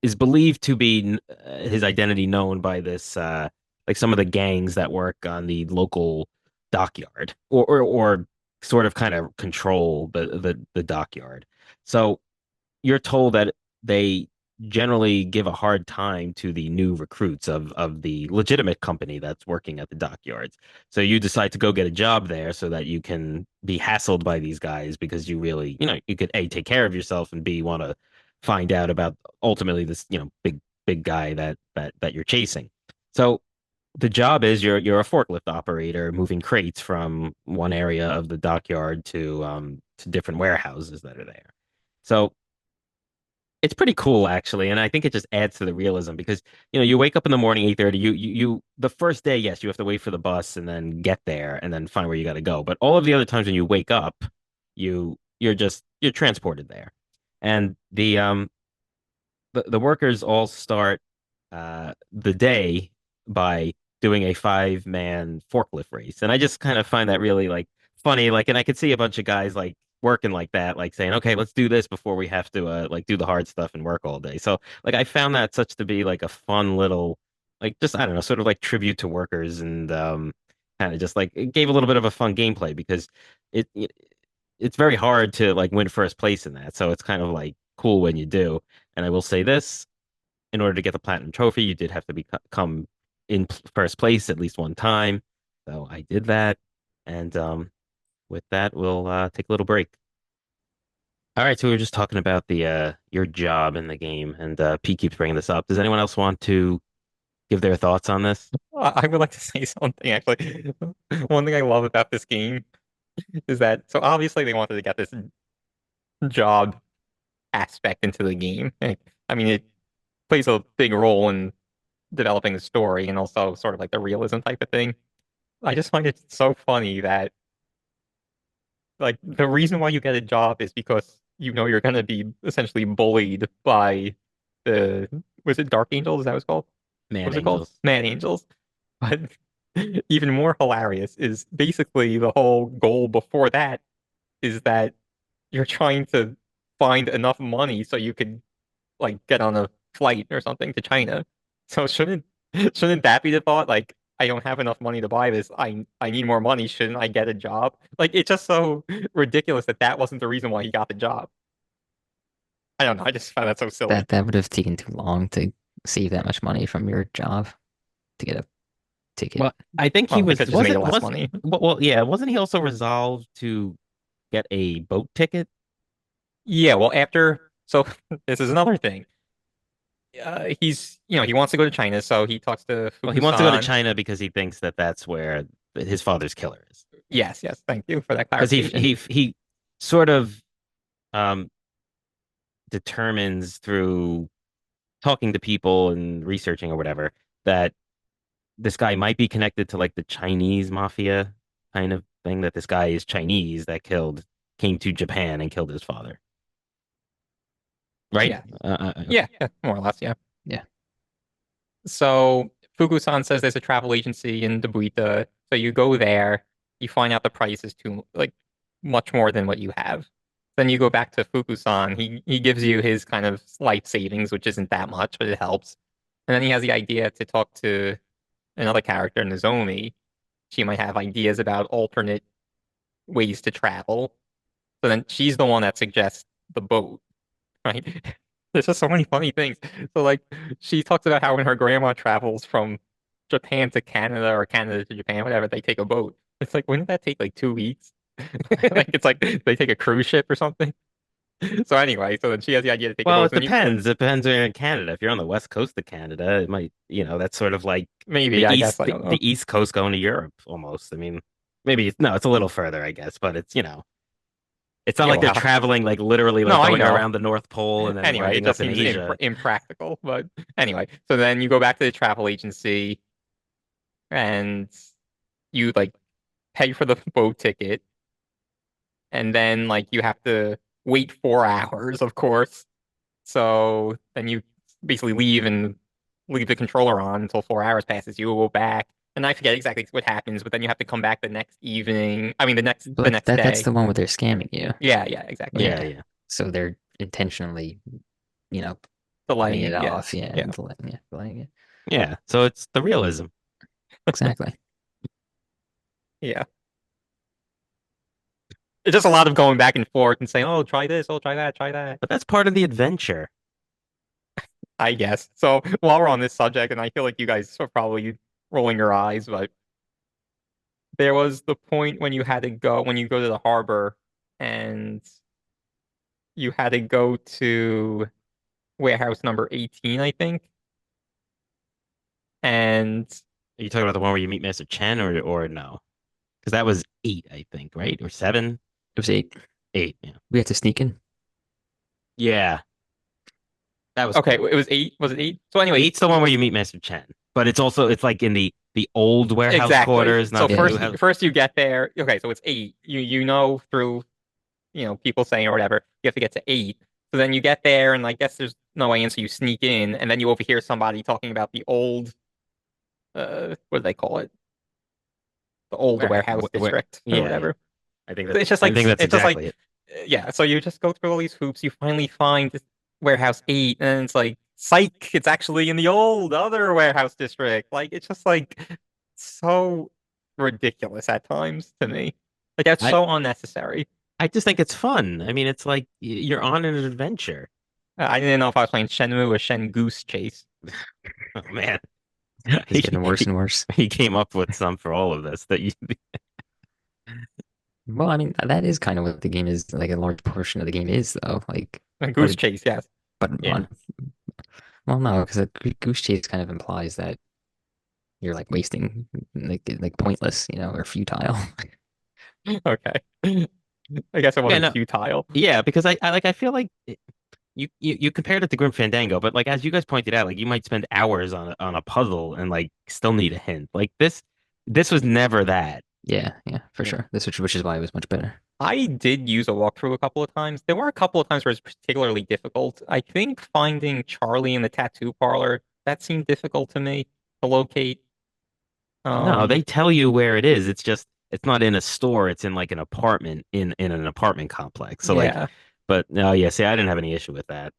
is believed to be his identity known by this like some of the gangs that work on the local dockyard or sort of kind of control the dockyard. So you're told that they generally give a hard time to the new recruits of the legitimate company that's working at the dockyards. So you decide to go get a job there so that you can be hassled by these guys because you really, you could A, take care of yourself and B, want to find out about ultimately this, big guy that you're chasing. So the job is you're a forklift operator moving crates from one area of the dockyard to different warehouses that are there. So it's pretty cool actually, and I think it just adds to the realism because you wake up in the morning 8:30. You the first day, yes, you have to wait for the bus and then get there and then find where you got to go. But all of the other times when you wake up, you're transported there, and the workers all start the day by doing a five-man forklift race. And I just kind of find that really like funny. Like, and I could see a bunch of guys like working like that, like saying, okay, let's do this before we have to like do the hard stuff and work all day. So like I found that such to be like a fun little like just I don't know, sort of like tribute to workers and kind of just like it gave a little bit of a fun gameplay because it, it it's very hard to like win first place in that. So it's kind of like cool when you do. And I will say this, in order to get the platinum trophy, you did have to come in first place at least one time. So I did that. And with that, we'll take a little break. All right, so we were just talking about the your job in the game, and Pete keeps bringing this up. Does anyone else want to give their thoughts on this? I would like to say something actually. One thing I love about this game is that so obviously they wanted to get this job aspect into the game. I mean, it plays a big role in developing the story and also sort of like the realism type of thing. I just find it so funny that like the reason why you get a job is because you know you're gonna be essentially bullied by the was it Dark Angels? Is that what it's called? What Man, was it called? Angels. Mad Angels. But even more hilarious is basically the whole goal before that is that you're trying to find enough money so you could like get on a flight or something to China. So shouldn't that be the thought? Like, I don't have enough money to buy this. I need more money. Shouldn't I get a job? Like, it's just so ridiculous that that wasn't the reason why he got the job. I don't know. I just found that so silly. That would have taken too long to save that much money from your job to get a ticket. Well, I think he Well, they could just made it less was money. well, yeah, wasn't he also resolved to get a boat ticket? Yeah. Well, after so this is another thing. He's he wants to go to China, so he talks to Well, he wants to go to Fukusan. China because he thinks that that's where his father's killer is. Yes, yes. Thank you for that Because clarification. he sort of um determines through talking to people and researching or whatever that this guy might be connected to like the Chinese mafia kind of thing that this guy is Chinese that came to Japan and killed his father, right? Yeah. Yeah, yeah, more or less, yeah. Yeah. So Fukusan says there's a travel agency in Dobuita. So you go there, you find out the price is too like much more than what you have. Then you go back to Fukusan. He gives you his kind of life savings, which isn't that much, but it helps. And then he has the idea to talk to another character, Nozomi. She might have ideas about alternate ways to travel. So then she's the one that suggests the boat, right? There's just so many funny things. So like she talks about how when her grandma travels from Japan to Canada or Canada to Japan, whatever, they take a boat. It's like, wouldn't that take like 2 weeks? Like it's like they take a cruise ship or something. So anyway, so then she has the idea to take a Well, boat. it So then you depends. It depends where you're in Canada. If you're on the west coast of Canada, it might, that's sort of like maybe, I guess, I the, don't know. the east coast going to Europe almost. I mean, maybe no, it's a little further, I guess, but it's not Yeah, like well, they're traveling like literally like no, I going know. around the North Pole and then Anyway, it winding up just in seems Asia. impractical. But anyway, so then you go back to the travel agency and you like pay for the boat ticket, and then like you have to wait 4 hours, of course. So then you basically leave and leave the controller on until 4 hours passes. You go back, and I forget exactly what happens, but then you have to come back the next evening. I mean, the But next that's day. the one where they're scamming you. Yeah, yeah, exactly. Yeah, Yeah. yeah. So they're intentionally, you know, putting Delaying it it. Yeah, off. Yeah. yeah, Delaying it. Yeah. So it's the realism. Exactly. yeah. It's just a lot of going back and forth and saying, "Oh, try this. Oh, try that. Try that." But that's part of the adventure. I guess. So while we're on this subject, and I feel like you guys are probably rolling your eyes, but there was the point when when you go to the harbor and you had to go to warehouse number 18, I think. And Are you talking about the one where you meet Master Chen or no? Because that was 8, I think, right? Or 7? It was 8. 8, yeah. We had to sneak in. Yeah, that was okay, cool. it was 8. Was it 8? So anyway, 8's the one where you meet Master Chen. But it's like in the old warehouse exactly. quarters, So not the Yeah. new first house. first you get there. Okay, so it's 8. You know through, people saying or whatever, you have to get to 8. So then you get there and I guess there's no way in, so you sneak in and then you overhear somebody talking about the old what do they call it? The old warehouse district or Yeah, yeah. whatever. It's just I like think that's it's just like exactly it. yeah. So you just go through all these hoops. You finally find this warehouse 8, and it's like psych. It's actually in the old other warehouse district. Like it's just like so ridiculous at times to me. Like that's I so unnecessary. I just think it's fun. I mean, it's like you're on an adventure. I didn't know if I was playing Shenmue or Shen Goose Chase. Oh man. It's He, getting worse he and worse. he came up with some for all of this that you Well, I mean, that is kind of what the game is, like a large portion of the game is, though. Like, but Goose Chase, yes. but yeah. well, no, because a goose chase kind of implies that you're like wasting, like pointless, or futile. Okay. I guess it Yeah, wasn't no. futile. Yeah, because I feel like you compared it to Grim Fandango, but like as you guys pointed out, like you might spend hours on a puzzle and like still need a hint. Like this was never that. Yeah, yeah, for Yeah. sure. Which is why it was much better. I did use a walkthrough a couple of times. There were a couple of times where it's particularly difficult. I think finding Charlie in the tattoo parlor, that seemed difficult to me to locate. No, Um, they tell you where it is. It's just it's not in a store. It's in like an apartment in an apartment complex. So like, yeah. but no, yeah. See, I didn't have any issue with that.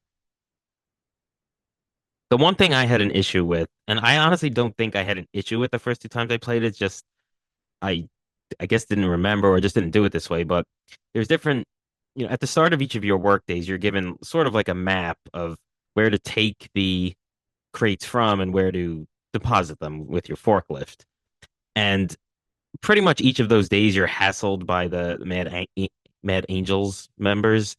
The one thing I had an issue with, and I honestly don't think I had an issue with the first 2 times I played it, just I I guess didn't remember or just didn't do it this way, but there's different, at the start of each of your work days, you're given sort of like a map of where to take the crates from and where to deposit them with your forklift. And pretty much each of those days you're hassled by the Mad Angels members,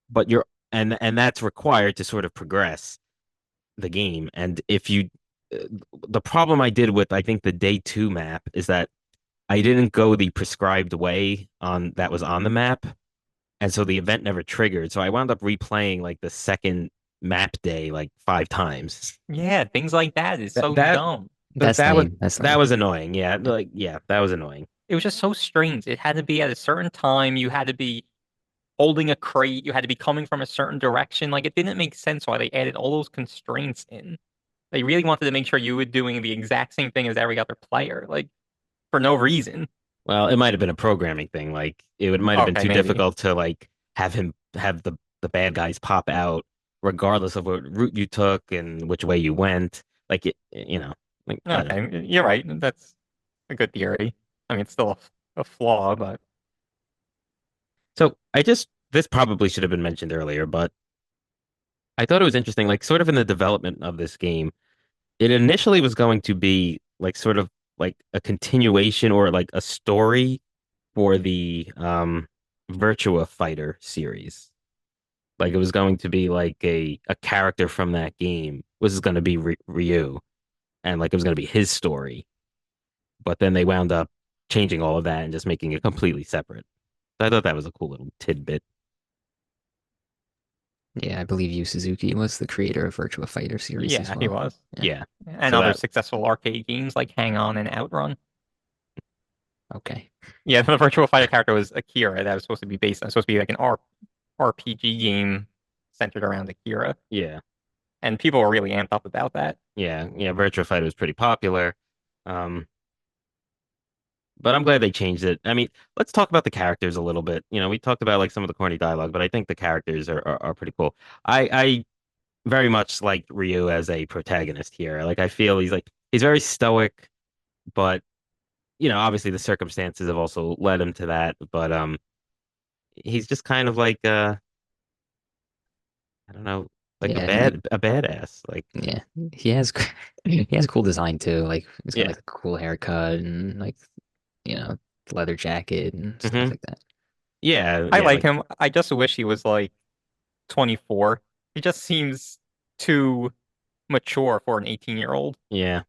but and that's required to sort of progress the game. And if you the problem I did with I think the day 2 map is that I didn't go the prescribed way on that was on the map, and so the event never triggered. So I wound up replaying like the second map day like 5 times. Yeah, things like that is That so that dumb. that, That's that was lame. That's that lame. was annoying. Yeah, like yeah, that was annoying. it was just so strange. It had to be at a certain time. You had to be holding a crate. You had to be coming from a certain direction. Like it didn't make sense why they added all those constraints in. They really wanted to make sure you were doing the exact same thing as every other player, like for no reason. Well, it might have been a programming thing. Like might have been Okay, too maybe. difficult to like have the bad guys pop out regardless of what route you took and which way you went. Like like I don't know. Okay, you're right. That's a good theory. I mean, it's still a flaw, but So this probably should have been mentioned earlier, but I thought it was interesting, like sort of in the development of this game, it initially was going to be like sort of like a continuation or like a story for the Virtua Fighter series. Like it was going to be like a character from that game was going to be Ryu, and like it was going to be his story. But then they wound up changing all of that and just making it completely separate. So I thought that was a cool little tidbit. Yeah, I believe Yu Suzuki was the creator of Virtua Fighter series as yeah, he well. was. Yeah. Yeah. And So other that successful arcade games like Hang On and Outrun. Okay. Yeah, the Virtual Fighter character was Akira that was supposed to be based on, supposed to be like an RPG game centered around Akira. yeah. And people were really amped up about that. Yeah. Virtua Fighter was pretty popular. Um, but I'm glad they changed it. I mean, let's talk about the characters a little bit. We talked about like some of the corny dialogue, but I think the characters are pretty cool. I very much like Ryu as a protagonist here. Like I feel he's very stoic, but obviously the circumstances have also led him to that. But he's just kind of like I don't know, like Yeah, a badass. Like yeah. He has he has a cool design too. Like he's got yeah. like a cool haircut and like, you know, leather jacket and stuff Hmm. like that. Yeah, I yeah, like like him. I just wish he was like 24. He just seems too mature for an 18-year-old. yeah.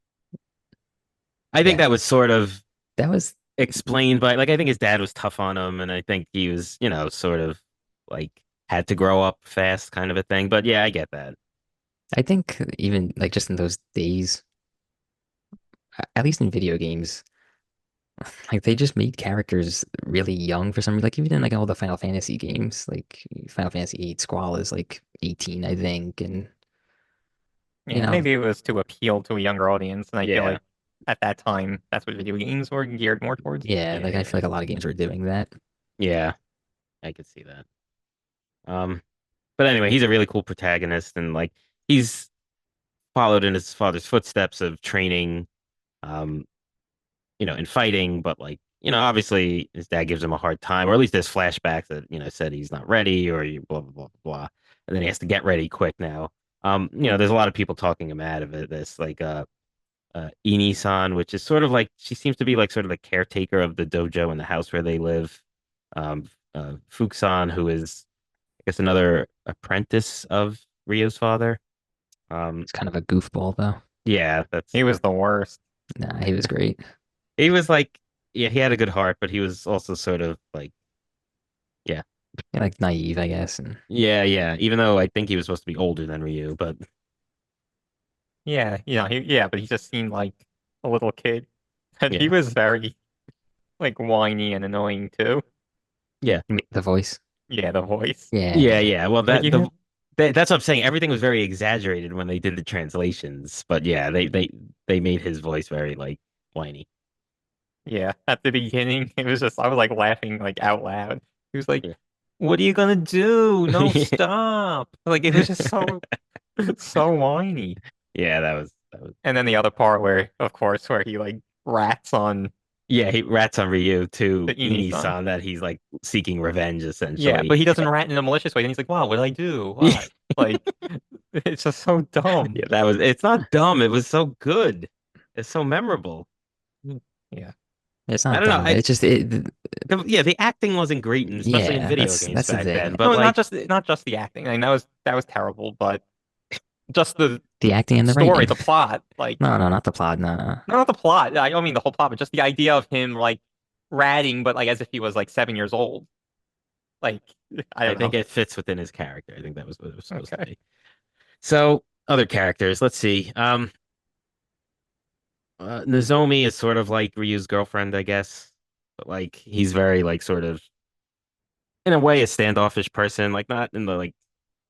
I think Yeah. that was sort of That was explained by like I think his dad was tough on him, and I think he was, sort of like had to grow up fast kind of a thing. But yeah, I get that. I think even like just in those days, at least in video games, like they just made characters really young for some reason. Like even in like all the Final Fantasy games, like Final Fantasy 8 Squall is like 18, I think, and you Yeah, know, maybe it was to appeal to a younger audience, and I feel Yeah, like at that time that's what video games were geared more towards. yeah, yeah, like I yeah, feel like a lot of games were doing that. yeah. I could see that. Um, but anyway, he's a really cool protagonist, and like he's followed in his father's footsteps of training, um, in fighting. But like, obviously his dad gives him a hard time, or at least there's flashbacks that said he's not ready, or blah blah blah blah, and then he has to get ready quick now. There's a lot of people talking him out of it. This like Ini-san, which is sort of like she seems to be like sort of the caretaker of the dojo and the house where they live. Fukusan, who is I guess another apprentice of Rio's father. Um, It's kind of a goofball though. yeah, He was the worst. Nah, he was great. he was like, yeah, he had a good heart, but he was also sort of like, yeah, Yeah, like naive, I guess, and yeah. Even though I think he was supposed to be older than Ryu, but Yeah, but he just seemed like a little kid. And he yeah, was very like whiny and annoying too. yeah, the voice. Yeah, the voice. Yeah, yeah. Well, Like you that's what I'm saying. Everything was very exaggerated when they did the translations, but yeah, they made his voice very like whiny. Yeah, at the beginning, it was just I was like laughing like out loud. He was like, Yeah. "What are you gonna do? No, stop!" Like it was just so so whiny. Yeah, that was. And then the other part where, of course, where he like rats on Yeah, he rats on Ryu the to Ini-san. Ini-san that he's like seeking revenge Yeah, essentially. but he doesn't rat in a malicious way. Then he's like, "Wow, what did I do? What?" Like it's just so dumb. Yeah, it's not dumb. It was so good. It's so memorable. Yeah, it's I not don't know. dumb. It's just Yeah, the acting wasn't great, and especially in yeah, video games that's the back then. thing. But no, like, not just the acting. I mean, that was terrible, but just the The acting and the story, writing. the plot, like No, not the plot. No, no. no, not the plot. I don't mean the whole plot, but just the idea of him like ratting, but like as if he was like 7 years old. Like I I don't think know. it fits within his character. I think that was what it was supposed to Okay. be. So other characters, let's see. Nozomi is sort of like Ryu's girlfriend, I guess. but like he's very like sort of in a way a standoffish person, like not in the like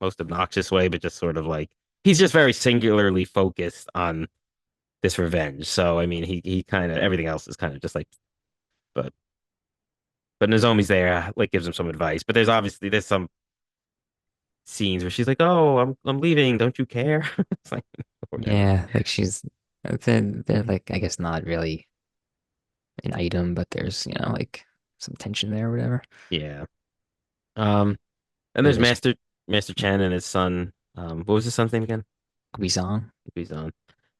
most obnoxious way, but just sort of like he's just very singularly focused on this revenge. So I mean, he kind of everything else is kind of just like, but Nozomi's there, like gives him some advice. But there's some scenes where she's like, "Oh, I'm leaving. Don't you care?" It's like whatever. Yeah, like they're like I guess not really an item, but there's like some tension there or whatever. Yeah. Um, and There's there's this Master Chen and his son. What was his son's name again? Guizhong. Guizan.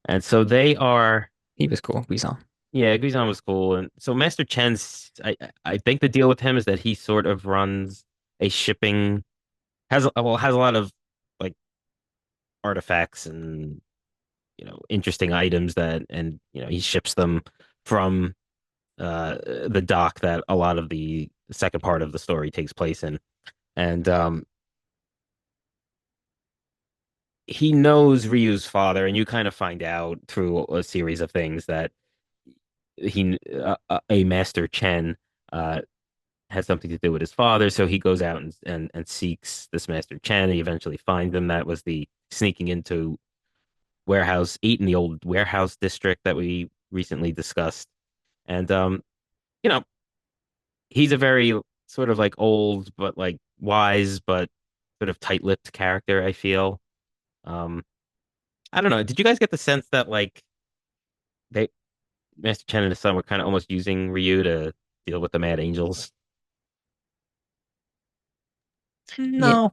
And so they are. He was cool, Guizhong. Yeah, Guizan was cool, and so Master Chen's. I think the deal with him is that he sort of runs a shipping has a lot of like artifacts and interesting items that and he ships them from the dock that a lot of the second part of the story takes place in. And he knows Ryu's father, and you kind of find out through a series of things that a Master Chen uh, has something to do with his father. So he goes out and seeks this Master Chen. He eventually finds him. That was the sneaking into Warehouse 8 in the old warehouse district that we recently discussed. And you know, he's a very sort of like old but like wise but sort of tight-lipped character, I feel. Um, I don't know. Did you guys get the sense that like they Master Chen and his son were kind of almost using Ryu to deal with the Mad Angels? Yeah, No,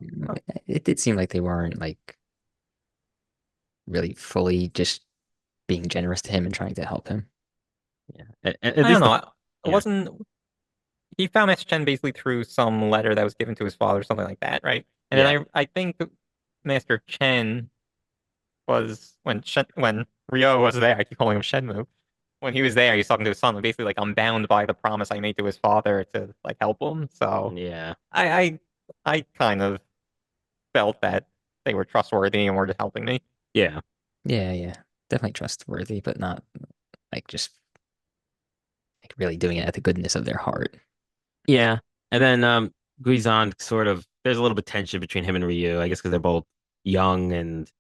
it did seem like they weren't like really fully just being generous to him and trying to help him. Yeah. At I don't least know. the It yeah. wasn't. He found Master Chen basically through some letter that was given to his father, something like that, right? And then Yeah. I think Master Chen was when Ryo was there. I keep calling him Shenmue. When he was there, he was talking to his son, basically like I'm bound by the promise I made to his father to like help him. So Yeah. I I, I kind of felt that they were trustworthy and were just helping me. Yeah. Yeah, yeah. Definitely trustworthy, but not like just like really doing it at the goodness of their heart. Yeah. And then Guizan sort of there's a little bit tension between him and Ryu, I guess because they're both young and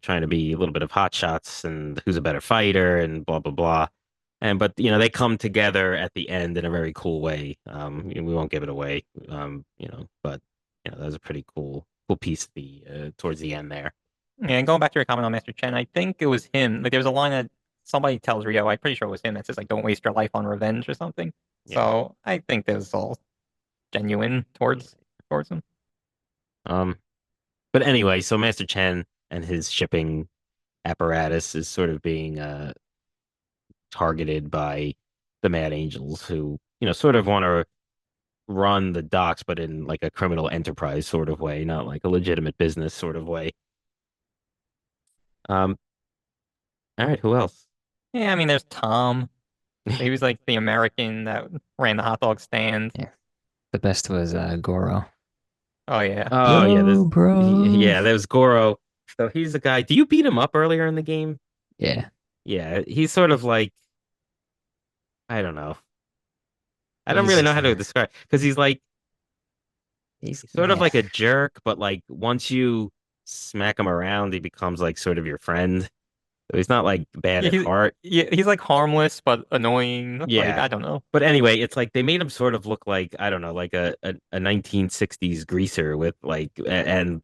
trying to be a little bit of hot shots and who's a better fighter and blah blah blah. And but they come together at the end in a very cool way. We won't give it away. But that was a pretty cool piece towards the end there. And going back to your comment on Master Chen, I think it was him. Like there was a line that somebody tells Ryo, I'm pretty sure it was him, that says like "Don't waste your life on revenge" or something. Yeah. So I think that was all genuine Yeah. towards him. Um, but anyway, so Master Chen and his shipping apparatus is sort of being targeted by the Mad Angels who, sort of want to run the docks, but in like a criminal enterprise sort of way, not like a legitimate business sort of way. Um, all right, who else? Yeah, I mean, there's Tom. He was like the American that ran the hot dog stand. Yeah. The best was Goro. Oh yeah, Oh yeah, Yo, bro. yeah, there's Goro. So he's the guy. Do you beat him up earlier in the game? Yeah. Yeah, he's sort of like I don't know. I don't really He's know how to describe because he's he's sort of yeah. like a jerk, but like once you smack him around, he becomes like sort of your friend. So he's not like bad yeah, at heart. he's like harmless but annoying. Like Yeah. I don't know. But anyway, it's like they made him sort of look like, I don't know, like a 1960s greaser with like, and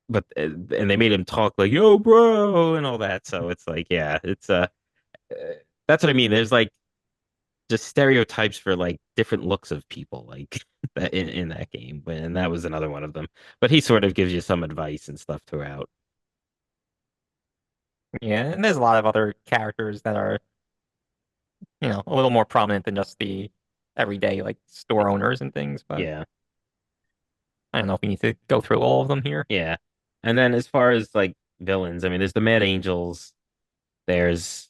they made him talk like, yo, bro, and all that. So it's like, yeah, uh, that's what I mean. There's like just stereotypes for like different looks of people, like that in that game. And that was another one of them. But he sort of gives you some advice and stuff throughout. Yeah, and there's a lot of other characters that are a little more prominent than just the everyday like store owners and things. But Yeah. I don't know if we need to go through all of them here. Yeah. And then as far as like villains, I mean, there's the Mad Angels, there's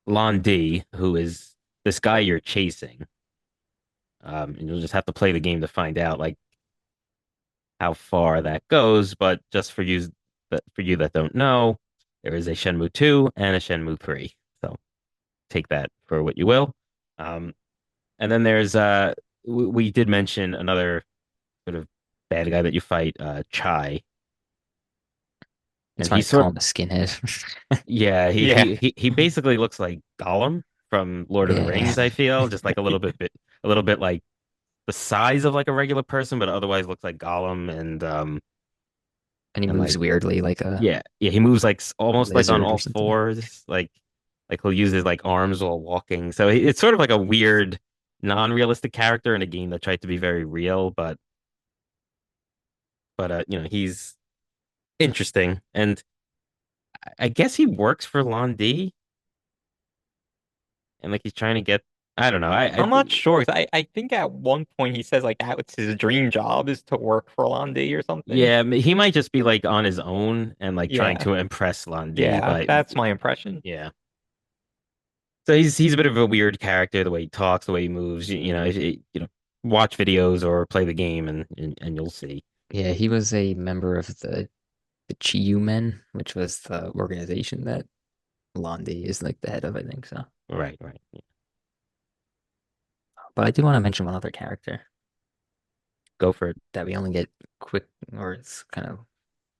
Lon D, who is this guy you're chasing. And you'll just have to play the game to find out like how far that goes. But just for you that don't know, there is a Shenmue 2 and a Shenmue 3. So take that for what you will. Um, And then there's we did mention another sort of bad guy that you fight, Chai, It's and funny he's to call sort him a skinhead. yeah, Yeah. he basically looks like Gollum from Lord of the Yeah. Rings, I feel, just like a little bit like the size of like a regular person, but otherwise looks like Gollum And he and moves like weirdly like a yeah, he moves like almost like on lizard or all something. fours, like he'll use his like arms while walking. So it's sort of like a weird non-realistic character in a game that tried to be very real, but you know, he's interesting. And I guess he works for Londi and like he's trying to get I don't know. I'm not sure. 'Cause I think at one point he says like that was his dream job is to work for Landy or something. yeah, he might just be like on his own and like trying Yeah. to impress Londi, Yeah, but that's my impression. yeah. So he's a bit of a weird character, the way he talks, the way he moves. You know, you know, watch videos or play the game and you'll see. Yeah, he was a member of the Chiyu Men, which was the organization that Londi is like the head of, I think so. Right, right. Yeah. But I do want to mention one other character Go for it. that we only get quick or it's kind of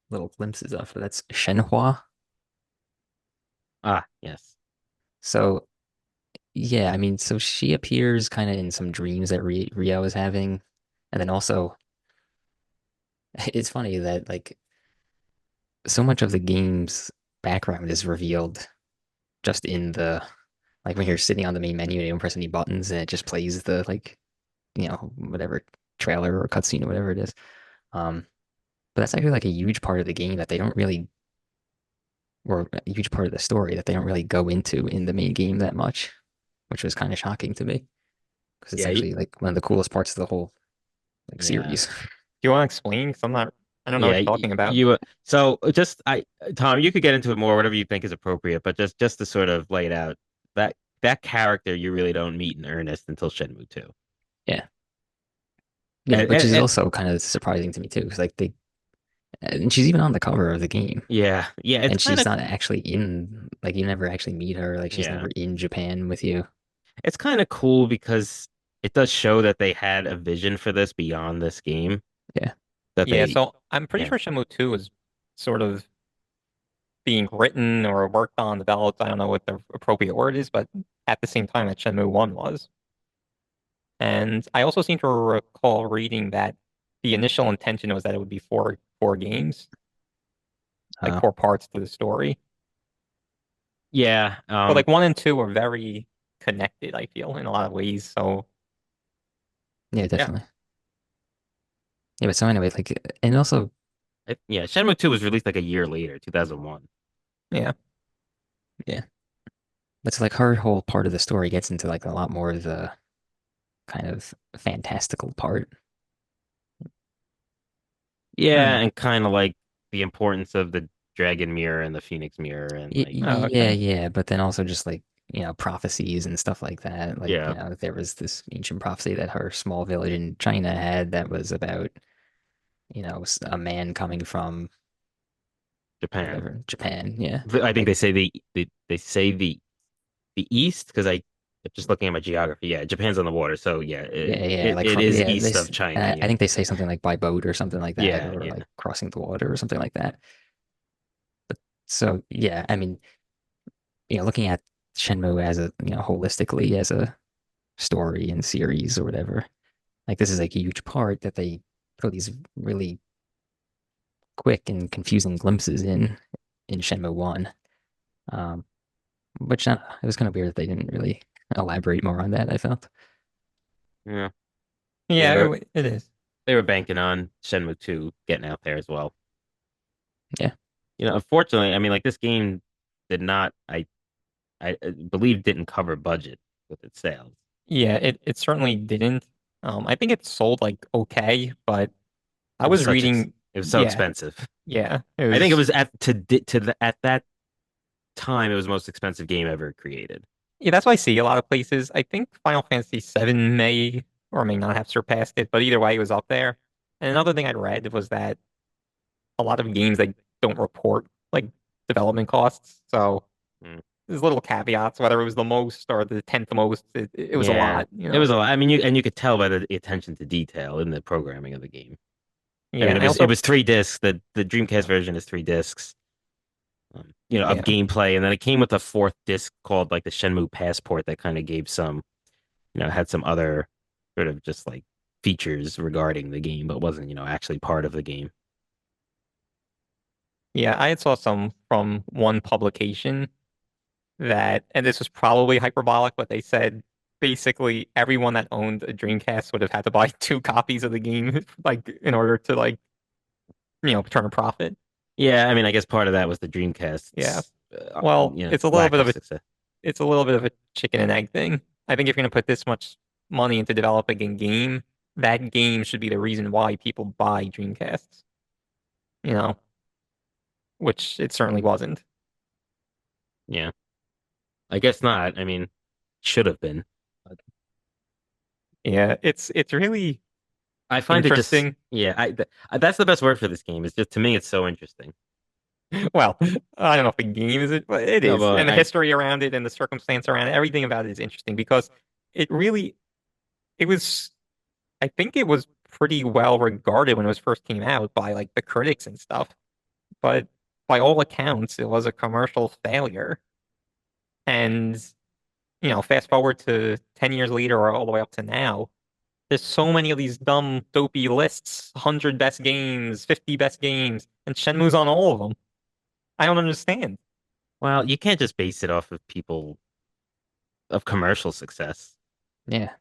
little glimpses of. That's Shenhua. Ah, yes. So yeah, I mean, so she appears kind of in some dreams that Rio is having, and then also it's funny that like so much of the game's background is revealed just in the like when you're sitting on the main menu and you don't press any buttons and it just plays the like whatever trailer or cutscene or whatever it is. Um, but that's actually like a huge part of the game that they don't really, or a huge part of the story that they don't really go into in the main game that much, which was kind of shocking to me because it's Yeah, actually like one of the coolest parts of the whole like yeah. series. Do you want to explain? Because I don't know what Yeah, you're talking about. you so just I Tom, you could get into it more, whatever you think is appropriate, but just to sort of lay it out, that that character you really don't meet in earnest until Shenmue 2. Yeah, yeah, And, which is and also kind of surprising to me too because like they and she's even on the cover of the game. yeah, yeah, it's And kind she's of not actually in, like, you never actually meet her. Like, she's yeah. never in Japan with you. It's kind of cool because it does show that they had a vision for this beyond this game Yeah. that Yeah, they so I'm pretty yeah, sure Shenmue 2 was sort of being written or worked on, developed. I don't know what the appropriate word is, but at the same time that Shenmue 1 was. And I also seem to recall reading that the initial intention was that it would be four games, like Oh, four parts to the story. yeah, But like one and two are very connected, I feel, in a lot of ways. So yeah, yeah. definitely. Yeah, but so anyway, like, and also, yeah, Shenmue 2 was released like a year later, 2001. Yeah. yeah, but so like her whole part of the story gets into like a lot more of the kind of fantastical part. Yeah, Hmm. and kind of like the importance of the Dragon Mirror and the Phoenix Mirror and like Oh, Yeah, okay. yeah, but then also just like, prophecies and stuff like that. Like, yeah, there was this ancient prophecy that her small village in China had that was about, a man coming from Japan. whatever, Japan. Yeah. I think Like, they say the east because I just looking at my geography. Yeah, Japan's on the water, so yeah, yeah, yeah, like it from is yeah, east of China. I Yeah, think they say something like by boat or something like that, yeah, or yeah, like crossing the water or something like that. But so yeah, I mean, looking at Shenmue as a holistically as a story and series or whatever, like this is like a huge part that they put these really quick and confusing glimpses in Shenmue One. Um, which it was kind of weird that they didn't really elaborate more on that. I felt, yeah, yeah. Yeah, it is. They were banking on Shenmue 2 getting out there as well. yeah, You know, unfortunately, I mean, like this game did not. I believe didn't cover budget with its sales. Yeah, it certainly didn't. I think it sold like okay, but I It was was reading, it was so yeah, expensive. yeah, it I think it was, was at that time it was the most expensive game ever created. yeah, that's what I see a lot of places. I think Final Fantasy VII may or may not have surpassed it, but either way, it was up there. And another thing I'd read was that a lot of games they don't report like development costs. So Mm. there's little caveats, whether it was the most or the 10th most. It was a Yeah, lot, you it know. was a lot. I mean, you could tell by the attention to detail in the programming of the game. I mean, Yeah, it I was it also was 3 discs. The Dreamcast version is 3 discs, of yeah. gameplay, and then it came with a fourth disc called like the Shenmue Passport that kind of gave some, had some other sort of just like features regarding the game, but wasn't, actually part of the game. Yeah, I had saw some from one publication that, and this was probably hyperbolic, but they said basically everyone that owned a Dreamcast would have had to buy 2 copies of the game, like in order to like, turn a profit. Yeah, I mean, I guess part of that was the Yeah. Dreamcast's, Well, lack of success. it's a little bit of a chicken and egg thing. I think if you're gonna put this much money into developing a game, that game should be the reason why people buy Dreamcasts, you know, which it certainly wasn't. Yeah, I guess not. I mean, should have been. Yeah, it's really I find it just, interesting. yeah, that's the best word for this game. It's just, to me, it's so interesting. Well, I don't know if the game is it, but it No, is. but And the history around it and the circumstance around it, everything about it is interesting because it really, it was, I think it was pretty well regarded when it was first came out by like the critics and stuff. But by all accounts, it was a commercial failure. And, fast forward to 10 years later or all the way up to now, there's so many of these dumb, dopey lists, 100 best games, 50 best games, and Shenmue's on all of them. I don't understand. well, you can't just base it off of commercial success. Yeah,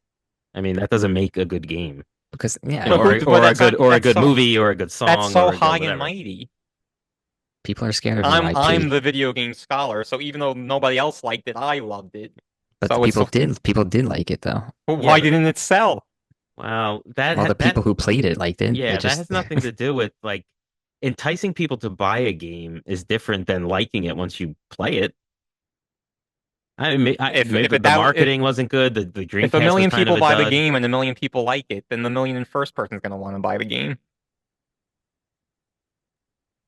I mean, that doesn't make a good game, because yeah, But who? But or a good movie or a good that's song so or a good high and whatever. mighty. people are scared of new I'm IP. the video game scholar, so even though nobody else liked it, I loved it. But the So it's so, people did like it though. well, Yeah, why but didn't it sell? well, Well, the people who played it liked it. It yeah, that just has nothing to do with like enticing people to buy a game is different than liking it once you play it. If Maybe it the that marketing wasn't good. The if a Dreamcast was million kind of people a buy the dud. game and a million people like it, then the million and first person's gonna want to buy the game.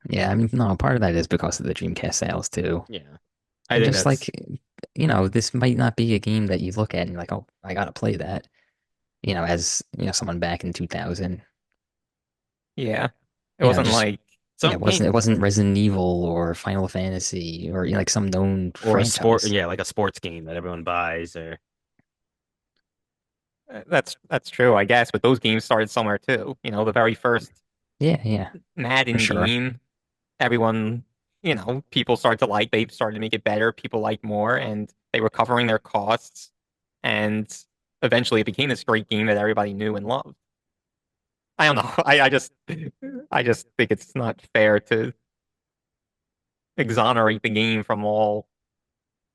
yeah, I mean, no, part of that is because of the Dreamcast sales too. Yeah, I And think just that's like, this might not be a game that you look at and you're like, oh, I gotta play that. As someone back in 2000, Yeah, it wasn't just like some game it wasn't Resident Evil or Final Fantasy or like some known or a sport. franchise. Yeah, like a sports game that everyone buys. Or that's true, I guess. But those games started somewhere too. The very first Yeah, yeah, for Madden sure. game, everyone, people started to like. They started to make it better. People liked more, and they were covering their costs. And eventually, it became this great game that everybody knew and loved. I don't know. I just think it's not fair to exonerate the game from all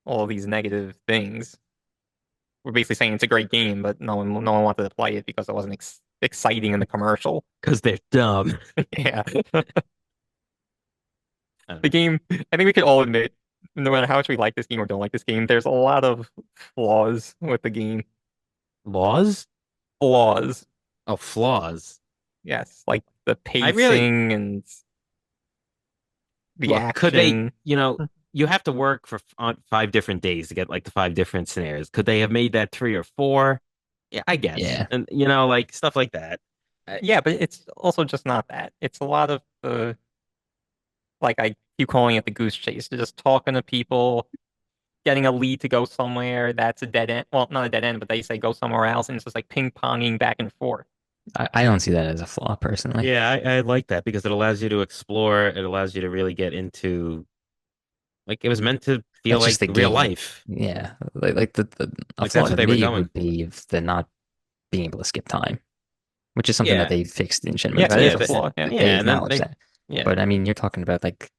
of these negative things. We're basically saying it's a great game, but no one wanted to play it because it wasn't exciting in the commercial. because they're dumb. Yeah, I don't the know. game. I think we could all admit, no matter how much we like this game or don't like this game, there's a lot of flaws with the game. Laws? Flaws, Oh, flaws. yes, like the I really pacing and the look. Could they? action. You have to work for on 5 different days to get like the 5 different scenarios. Could they have made that 3 or 4? Yeah, I guess. Yeah, And like stuff like that. I, Yeah, but it's also just not that. It's a lot of the, like I keep calling it the goose chase. They're just talking to people, getting a lead to go somewhere. That's a dead end. Well, not a dead end, but they say go somewhere else, and it's just like ping-ponging back and forth. I don't see that as a flaw personally. yeah, I like that because it allows you to explore. It allows you to really get into, like, it was meant to feel That's just like the real game. life. Yeah, like the a Like flaw that's to what they were me going would for. be if the not being able to skip time, which is something that Yeah, they fixed in Yeah, Shenmue that is yeah, a 6. flaw. Yeah. They yeah, and then acknowledge that. yeah, But I mean, you're talking about like,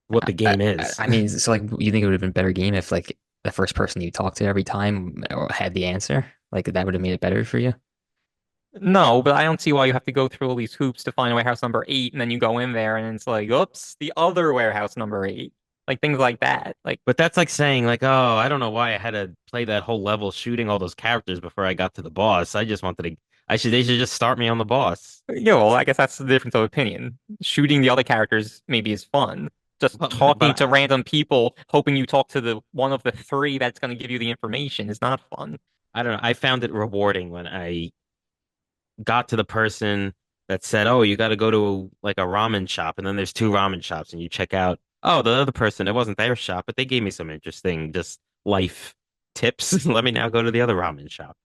what the game is. I mean, so like, you think it would have been a better game if like the first person you talked to every time had the answer? Like that would have made it better for you? No, but I don't see why you have to go through all these hoops to find warehouse number 8, and then you go in there and it's like, oops, the other warehouse number 8. Like things like that. Like, But that's like saying, like, oh, I don't know why I had to play that whole level shooting all those characters before I got to the boss. I just wanted to. They should just start me on the boss. well, I guess that's the difference of opinion. Shooting the other characters maybe is fun, just But talking to random people, hoping you talk to the one of the three that's going to give you the information is not fun. I don't know. I found it rewarding when I got to the person that said, "Oh, you got to go to like a ramen shop," and then there's two ramen shops, and you check out. Oh, the other person, it wasn't their shop, but they gave me some interesting just life tips. Let me now go to the other ramen shop.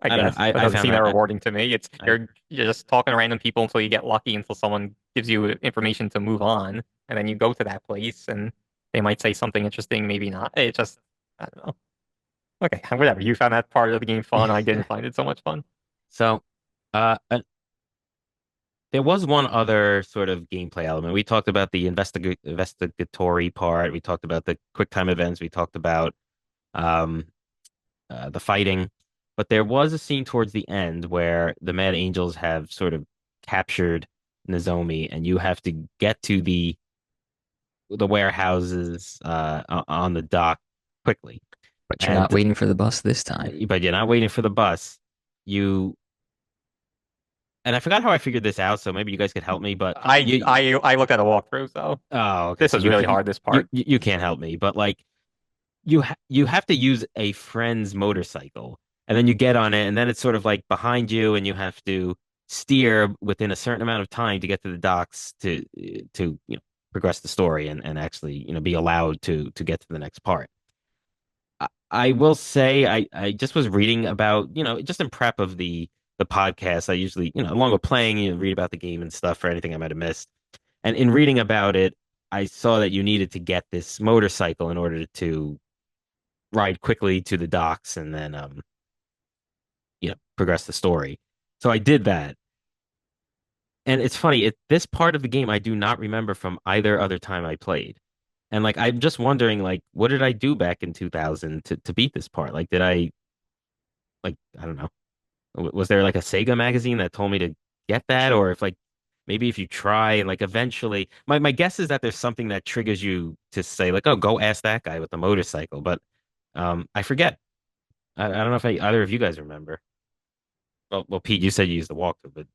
I I don't know. guess that I doesn't found seem that that rewarding to me. It's I you're just talking to random people until you get lucky, until someone gives you information to move on, and then you go to that place and they might say something interesting, maybe not. It just I don't know. Okay, whatever. You found that part of the game fun. I didn't find it so much fun. so there was one other sort of gameplay element. We talked about the investigatory part. We talked about the quick time events. We talked about um, the fighting. But there was a scene towards the end where the Mad Angels have sort of captured Nozomi, and you have to get to the warehouses on the dock quickly. But you're not And waiting for the bus this time. but you're not waiting for the bus. You and I forgot how I figured this out, so maybe you guys could help me. But I looked at a walkthrough, so oh, okay. this So was you really can hard, this part. you can't help me, but like you have to use a friend's motorcycle, and then you get on it, and then it's sort of like behind you, and you have to steer within a certain amount of time to get to the docks to progress the story and actually be allowed to get to the next part. I will say I just was reading about just in prep of the podcast. I usually along with playing read about the game and stuff for anything I might have missed. And in reading about it, I saw that you needed to get this motorcycle in order to ride quickly to the docks and then progress the story. So I did that. And it's funny, this part of the game I do not remember from either other time I played. And like I'm just wondering like what did I do back in 2000 to beat this part? Like did I like I don't know. Was there like a Sega magazine that told me to get that or if like maybe if you try and like eventually my guess is that there's something that triggers you to say like oh go ask that guy with the motorcycle, but I forget. I don't know if either of you guys remember. Well, Pete, you said you used the walkthrough, but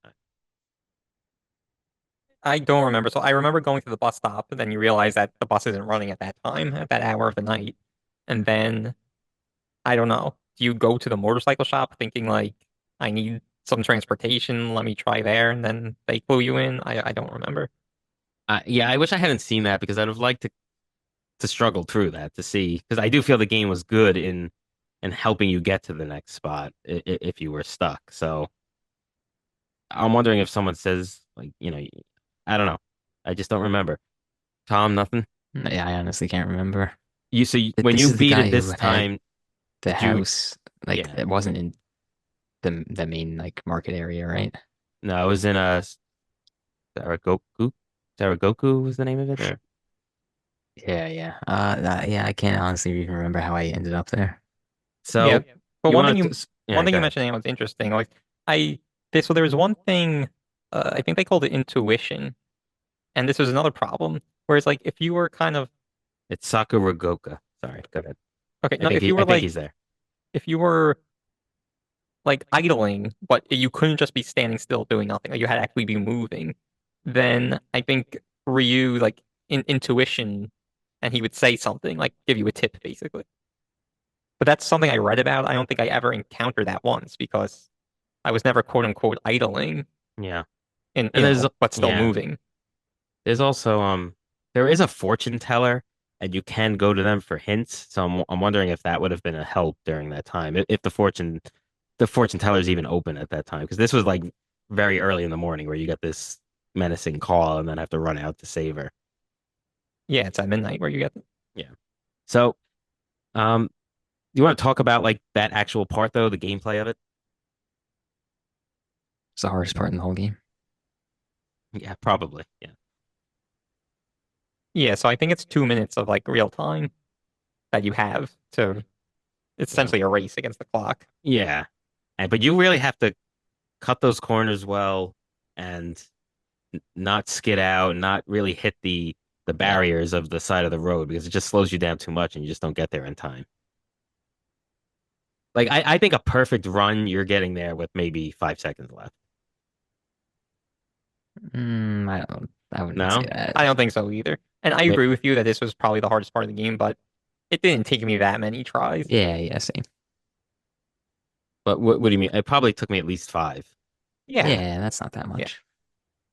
I don't remember. So I remember going to the bus stop, and then you realize that the bus isn't running at that time, at that hour of the night. And then I don't know. Do you go to the motorcycle shop thinking like I need some transportation, let me try there, and then they clue you in? I don't remember. yeah, I wish I hadn't seen that because I'd have liked to struggle through that to see because I do feel the game was good in helping you get to the next spot if you were stuck. So I'm wondering if someone says like I don't know. I just don't remember. Tom, nothing. Yeah, I honestly can't remember. When This you is the beat guy it who this had time, the did you? house, like Yeah, it wasn't in the main like market area, right? no, it was in a Saragoku. Saragoku was the name of it, or Yeah, yeah. Yeah, I can't honestly even remember how I ended up there. Yeah. so But you want to? one Yeah, thing go you ahead. mentioned that was interesting. Like I so there was one thing I think they called it intuition, and this was another problem. Whereas like if you were kind of It's Sakuragoka. Sorry, go ahead. okay, no, if you I were think like he's there. if you were like idling, but you couldn't just be standing still doing nothing. Like you had to actually be moving. Then I think Ryu like in intuition, and he would say something like give you a tip basically. But that's something I read about. I don't think I ever encountered that once because I was never quote unquote idling Yeah, in and but still yeah, moving. there's also there is a fortune teller, and you can go to them for hints. So I'm wondering if that would have been a help during that time, if the fortune teller is even open at that time, because this was like very early in the morning where you get this menacing call and then have to run out to save her. Yeah, it's at midnight where you get Yeah. So um, you want to talk about like that actual part though, the gameplay of it? It's the hardest part in the whole game. Yeah, probably. Yeah. yeah, so I think it's 2 minutes of like real time that you have to it's Yeah. essentially a race against the clock. Yeah. But you really have to cut those corners well and not skid out, not really hit the Yeah. barriers of the side of the road because it just slows you down too much and you just don't get there in time. Like I think a perfect run, you're getting there with maybe 5 seconds left. I don't know. I wouldn't say No? that. I don't think so either. And I Ma- agree with you that this was probably the hardest part of the game, but it didn't take me that many tries. Yeah, yeah, same. But what do you mean? It probably took me at least five. Yeah, Yeah, that's not that yeah, much.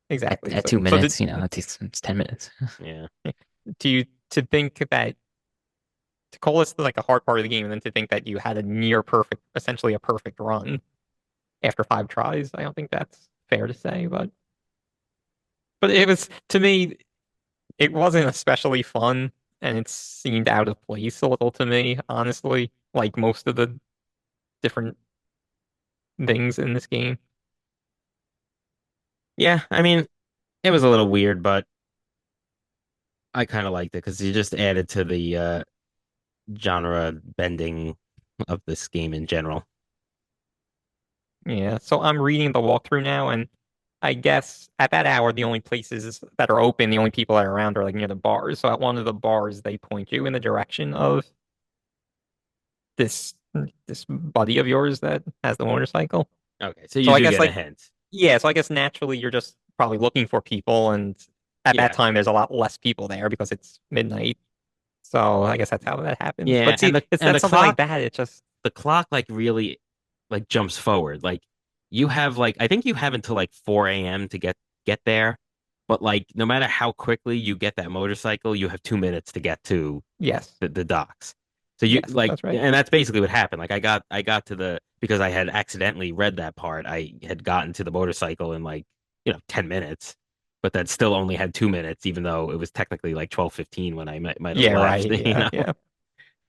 exactly. At So, 2 minutes, it's 10 minutes. Yeah. do you to think that to call this like a hard part of the game, and then to think that you had a near perfect, essentially a perfect run after 5 tries, I don't think that's fair to say. But it was to me, it wasn't especially fun, and it seemed out of place a little to me, honestly. Like most of the different things in this game. Yeah, I mean, it was a little weird, but I kind of liked it because you just added to the genre bending of this game in general. Yeah, so I'm reading the walkthrough now, and I guess at that hour, the only places that are open, the only people that are around are like near the bars. So at one of the bars, they point you in the direction of this this buddy of yours that has the motorcycle. Okay, so So you I do guess get a like hint. yeah, so I guess naturally you're just probably looking for people, and at that Yeah. time there's a lot less people there because it's midnight. So I guess that's how that happens. Yeah, But see, it's and that's something like that. It just the clock like really like jumps forward. Like you have like I think you have until like 4 a.m. to get there, but like no matter how quickly you get that motorcycle, you have 2 minutes to get to yes, the docks. So you yes, like, that's right. and that's basically what happened. Like I got to the because I had accidentally read that part. I had gotten to the motorcycle in like 10 minutes, but that still only had 2 minutes, even though it was technically like 12:15 when I might have Yeah, left. right. Yeah, yeah.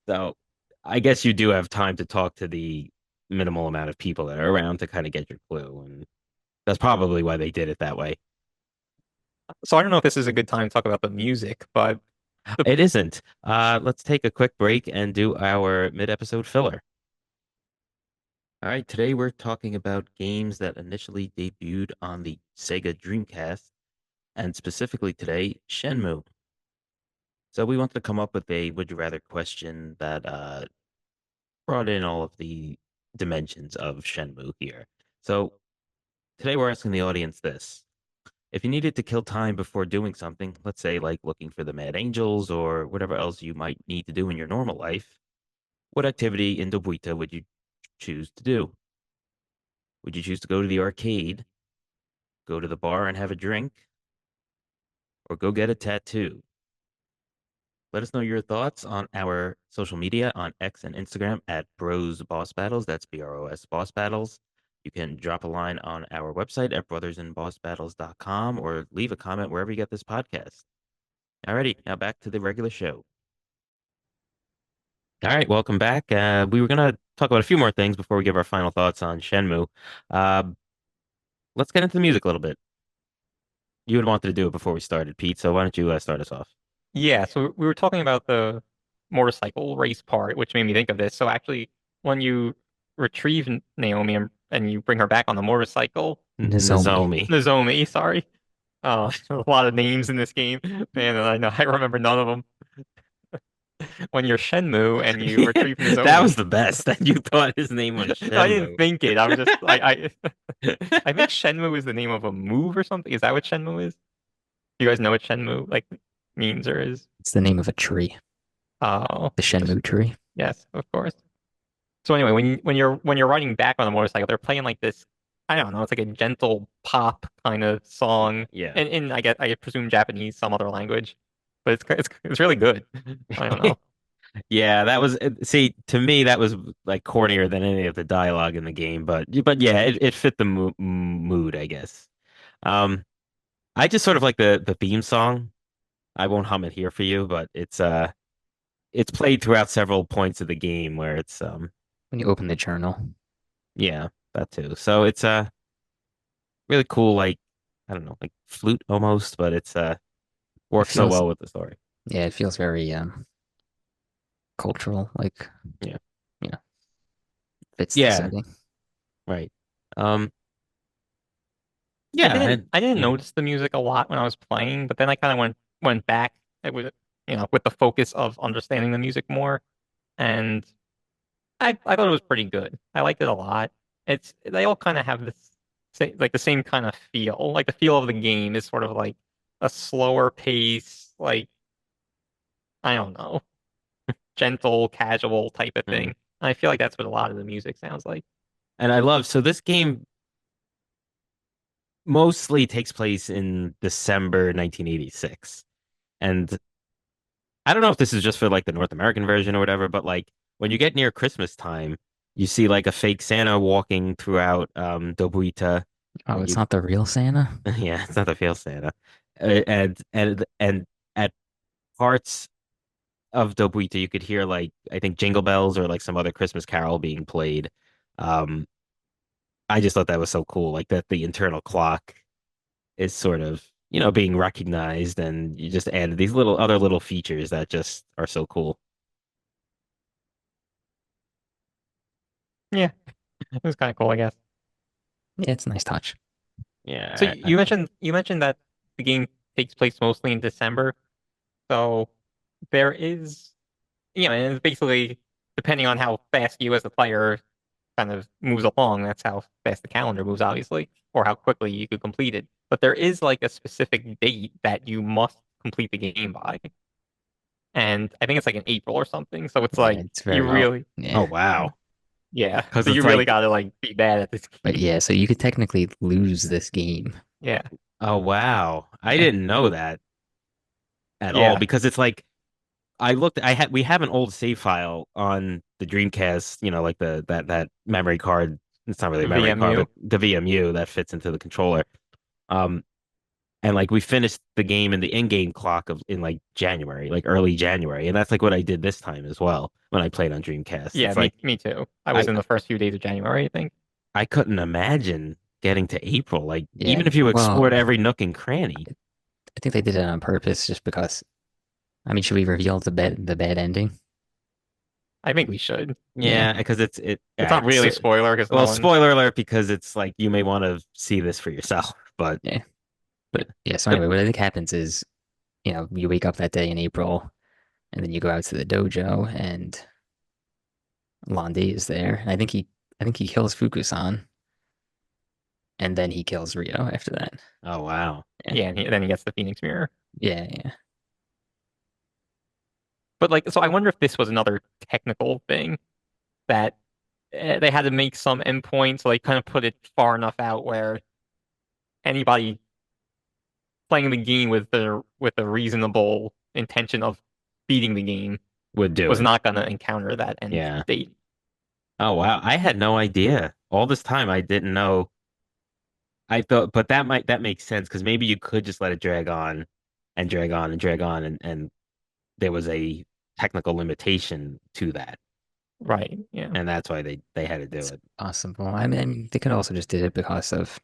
So I guess you do have time to talk to the minimal amount of people that are around to kind of get your clue, and that's probably why they did it that way. So I don't know if this is a good time to talk about the music, but the It isn't. Let's take a quick break and do our mid-episode filler. All right, today we're talking about games that initially debuted on the Sega Dreamcast, and specifically today, Shenmue. So we wanted to come up with a would you rather question that brought in all of the dimensions of Shenmue here. So today we're asking the audience this. If you needed to kill time before doing something, let's say like looking for the Mad Angels or whatever else you might need to do in your normal life, what activity in Dobuita would you choose to do? Would you choose to go to the arcade, go to the bar and have a drink, or go get a tattoo? Let us know your thoughts on our social media on X and Instagram at Bros Boss Battles. That's BROS Boss Battles. You can drop a line on our website at brothersandbossbattles.com or leave a comment wherever you get this podcast. Alrighty, now back to the regular show. All right, welcome back. We were gonna talk about a few more things before we give our final thoughts on Shenmue. Uh, let's get into the music a little bit. You had wanted to do it before we started, Pete. So why don't you start us off? yeah, so we were talking about the motorcycle race part, which made me think of this. So actually, when you retrieve Naomi and you bring her back on the motorcycle, Nozomi. Nozomi. Nozomi, sorry. A lot of names in this game, man, and I know I remember none of them. When you're Shenmue and you retrieve That was Nozomi, the best that you thought his name was I didn't Shenmue. think it. I'm just I think Shenmue is the name of a move or something. Is that what Shenmue is? Do you guys know what Shenmue like means or is? It's the name of a tree, Oh, the Shenmue tree. yes, of course. So anyway, when you're riding back on a motorcycle, they're playing like this. I don't know. It's like a gentle pop kind of song, Yeah. and in I presume Japanese, some other language, but it's really good. I don't know. Yeah, that was see to me that was like cornier than any of the dialogue in the game, but yeah, it fit the mood, I guess. Um, I just sort of like the theme song. I won't hum it here for you, but it's played throughout several points of the game where it's When you open the journal, yeah, that too. So it's really cool like I don't know, like flute almost, but it's it works so feels, well with the story. yeah, it feels very cultural, like, Yeah. you know, fits the Yeah, setting. right. Um yeah, and I didn't yeah. notice the music a lot when I was playing, but then I kind of went back. It was with the focus of understanding the music more, and I thought it was pretty good. I liked it a lot. It's they all kind of have this like the same kind of feel. Like the feel of the game is sort of like a slower pace, like I don't know, gentle, casual type of Hmm. thing. I feel like that's what a lot of the music sounds like. And I love so this game mostly takes place in December 1986. And I don't know if this is just for like the North American version or whatever, but like when you get near Christmas time, you see like a fake Santa walking throughout Dobuita, Oh, and it's you not the real Santa? yeah, it's not the fake Santa. And at parts of Dobuita you could hear like I think Jingle Bells or like some other Christmas carol being played. Um I just thought that was so cool, like that the internal clock is sort of, being recognized, and you just added these little other little features that just are so cool. Yeah, it was kind of cool, I guess. Yeah, it's a nice touch. So Yeah, you mentioned that the game takes place mostly in December. So there is, and it's basically depending on how fast you as a player kind of moves along, that's how fast the calendar moves, obviously, or how quickly you could complete it. But there is like a specific date that you must complete the game by. And I think it's like in April or something. So it's Yeah, like it's you very, oh, really, oh yeah. wow. yeah. Because So you it's really like, gotta like be bad at this But game. yeah, so you could technically lose this game. Yeah. oh wow, I Yeah. didn't know that at all, Yeah. because it's like we have an old save file on the Dreamcast, like that memory card. It's not really a The memory card, VMU. but the VMU that fits into the controller. Um, and like we finished the game in the in-game clock of in like January, like early January, and that's like what I did this time as well when I played on Dreamcast. Yeah, It's like me too. I was I in the first few days of January, I think. I couldn't imagine getting to April, like Yeah. even if you Well, explored every nook and cranny. I think they did it on purpose just because, I mean, should we reveal the bad ending? I think we should. Yeah. Yeah, because all It's not right. really So, a spoiler because no well, one. spoiler alert, because it's like you may want to see this for yourself, but Yeah. But yeah, so anyway, what I think happens is, you wake up that day in April and then you go out to the dojo and Londe is there. And I think he kills Fukusan and then he kills Rio after that. oh wow. Yeah. Yeah, and then he gets the Phoenix Mirror. Yeah, yeah. But like, so I wonder if this was another technical thing that they had to make some endpoint, so they kind of put it far enough out where anybody playing the game with a reasonable intention of beating the game Would do was it. not going to encounter that end Yeah. state. Oh wow. I had no idea. All this time I didn't know. I thought, but that makes sense because maybe you could just let it drag on and drag on and drag on, and there was a technical limitation to that, Right. Yeah. and that's why they had to do It's it. possible. I mean, they could also just did it because of,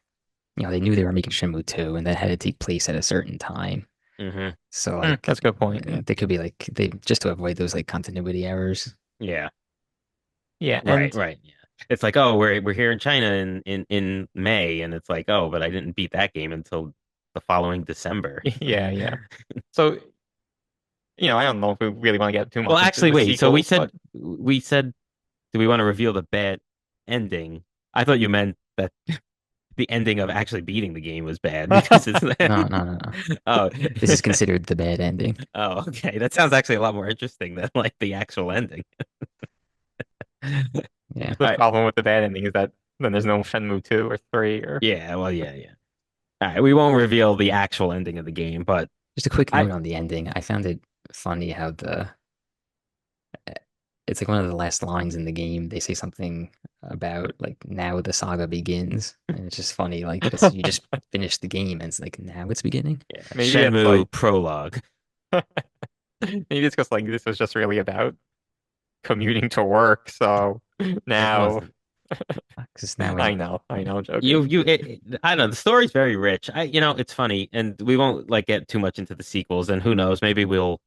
they knew they were making Shenmue 2 and that had to take place at a certain time. Hmm. So like That's a good point. Yeah. they could be like they just to avoid those like continuity errors. Yeah. Yeah. Right. And Right. Yeah. It's like, oh, we're here in China in May, and it's like, oh, but I didn't beat that game until the following December. yeah. Yeah. So, I don't know if we really want to get too Well, much into actually, the wait. So we sequels, said but we said, do we want to reveal the bad ending? I thought you meant that the ending of actually beating the game was bad because it's No, no, no, no. oh This is considered the bad ending. oh okay. That sounds actually a lot more interesting than like the actual ending. All the right. problem with the bad ending is that then there's no Shenmue 2 or 3 or Yeah. Well. Yeah. Yeah. All right. We won't reveal the actual ending of the game, but Just a quick I note on the ending. I found it funny how it's like one of the last lines in the game. They say something about like now the saga begins, and it's just funny like because you just finished the game and it's like now it's beginning. yeah. maybe it's Shenmue like prologue. maybe it's because like this was just really about commuting to work. So It now wasn't. Because now we I know, joking. I don't know. The story's very rich. It's funny, and we won't like get too much into the sequels. And who knows? Maybe we'll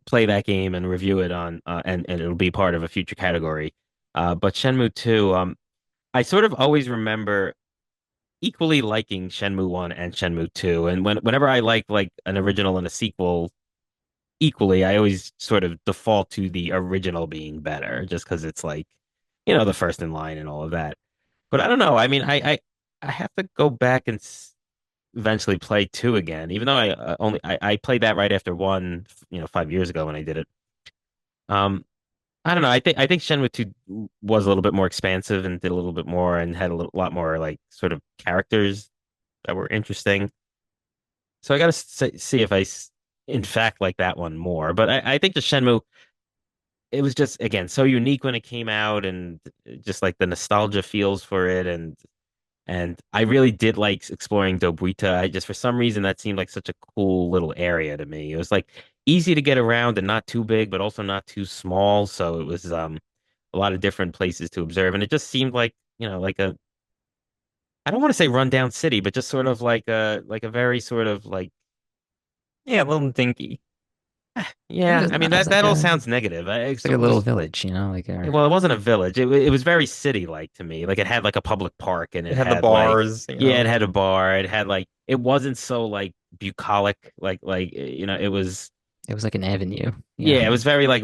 play that game and review it on and it'll be part of a future category. But Shenmue 2, I sort of always remember equally liking Shenmue 1 and Shenmue 2. And whenever I like an original and a sequel equally, I always sort of default to the original being better, just because it's like, the first in line and all of that. But I don't know. I mean, I have to go back and eventually play two again, even though I played that right after one, 5 years ago when I did it. Um, I don't know. I think Shenmue 2 was a little bit more expansive and did a little bit more and had lot more like sort of characters that were interesting. So I got to see if in fact, like that one more. But I think the Shenmue, it was just again so unique when it came out, and just like the nostalgia feels for it, and I really did like exploring Dobuita. I just for some reason that seemed like such a cool little area to me. It was like easy to get around and not too big, but also not too small. So it was a lot of different places to observe, and it just seemed like like a I don't want to say rundown city, but just sort of like a very sort of like Yeah, a little dinky. yeah. I mean It's like that all a sounds negative. it's like a little village, like Well, it wasn't a village. It was very city-like to me. Like it had like a public park, and It it had the had like bars, yeah, it had a bar. It had like it wasn't so like bucolic. It was it was like an avenue. yeah, it was very like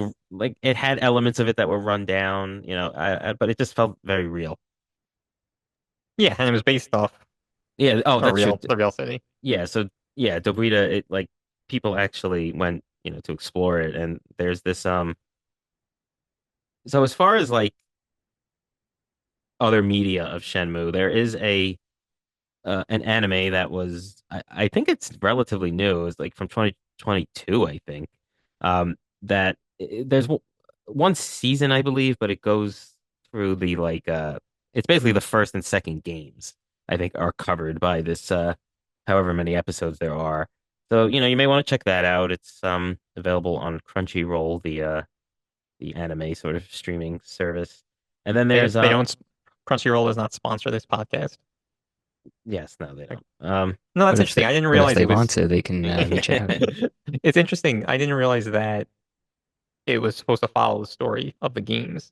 it had elements of it that were run down. But it just felt very real. Yeah, and it was based off Yeah. Oh, a that's true. real the real city. Yeah. So yeah, Dobrita. It like people actually went to explore it, and there's this So as far as like other media of Shenmue, there is a an anime that I think it's relatively new. It's like from 2022, I think. That there's one season, I believe, but it goes through the it's basically the first and second games, I think, are covered by this however many episodes there are. So, you may want to check that out. It's available on Crunchyroll, the anime sort of streaming service. And then They there's they don't Crunchyroll does not sponsor this podcast. yes, no, they Like, don't. no, that's But if interesting. they, I didn't but if realize they it want was. to, they can reach out. It's interesting. I didn't realize that it was supposed to follow the story of the games.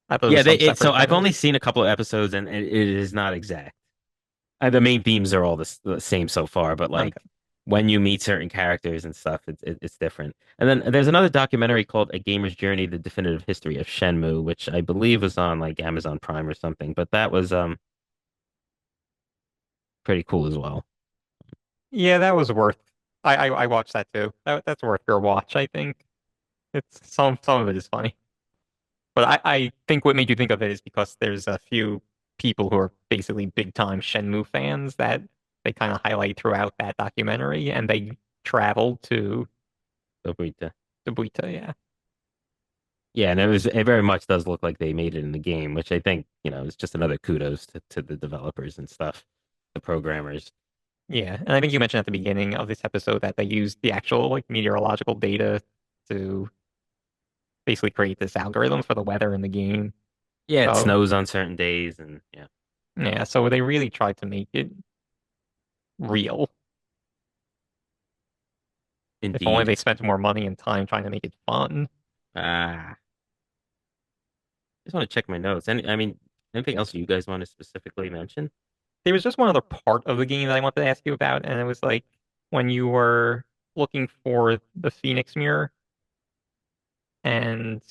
I thought it Yeah, was some so separate I've only premise. seen a couple of episodes, and it is not exact. The main themes are all the same so far, but like Okay. when you meet certain characters and stuff, it's different. And then there's another documentary called A Gamer's Journey: The Definitive History of Shenmue, which I believe was on like Amazon Prime or something. But that was pretty cool as well. Yeah, that was worth. I watched that too. That's worth your watch. I think it's some of it is funny, but I think what made you think of it is because there's a few people who are basically big time Shenmue fans that they kind of highlight throughout that documentary, and they traveled to So great Buita. Yeah. yeah, and it very much does look like they made it in the game, which I think is just another kudos to the developers and stuff, the programmers. Yeah, and I think you mentioned at the beginning of this episode that they used the actual like meteorological data to basically create this algorithm for the weather in the game. Yeah, it So snows on certain days, and yeah, yeah, so they really tried to make it real. If only indeed. they spent more money and time trying to make it fun. Ah, just want to check my notes. I mean, anything else you guys want to specifically mention? There was just one other part of the game that I wanted to ask you about, and it was like when you were looking for the Phoenix mirror, and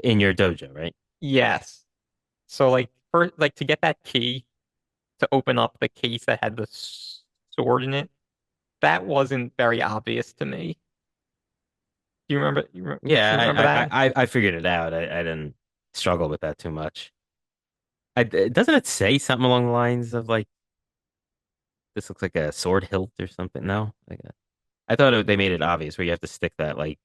In your dojo, right? yes, so like for like to get that key to open up the case that had the sword in it, that wasn't very obvious to me. Do you remember? Do you Yeah, remember that? I figured it out. I didn't struggle with that too much. Doesn't it say something along the lines of like this looks like a sword hilt or something? No, I thought they made it obvious where you have to stick that like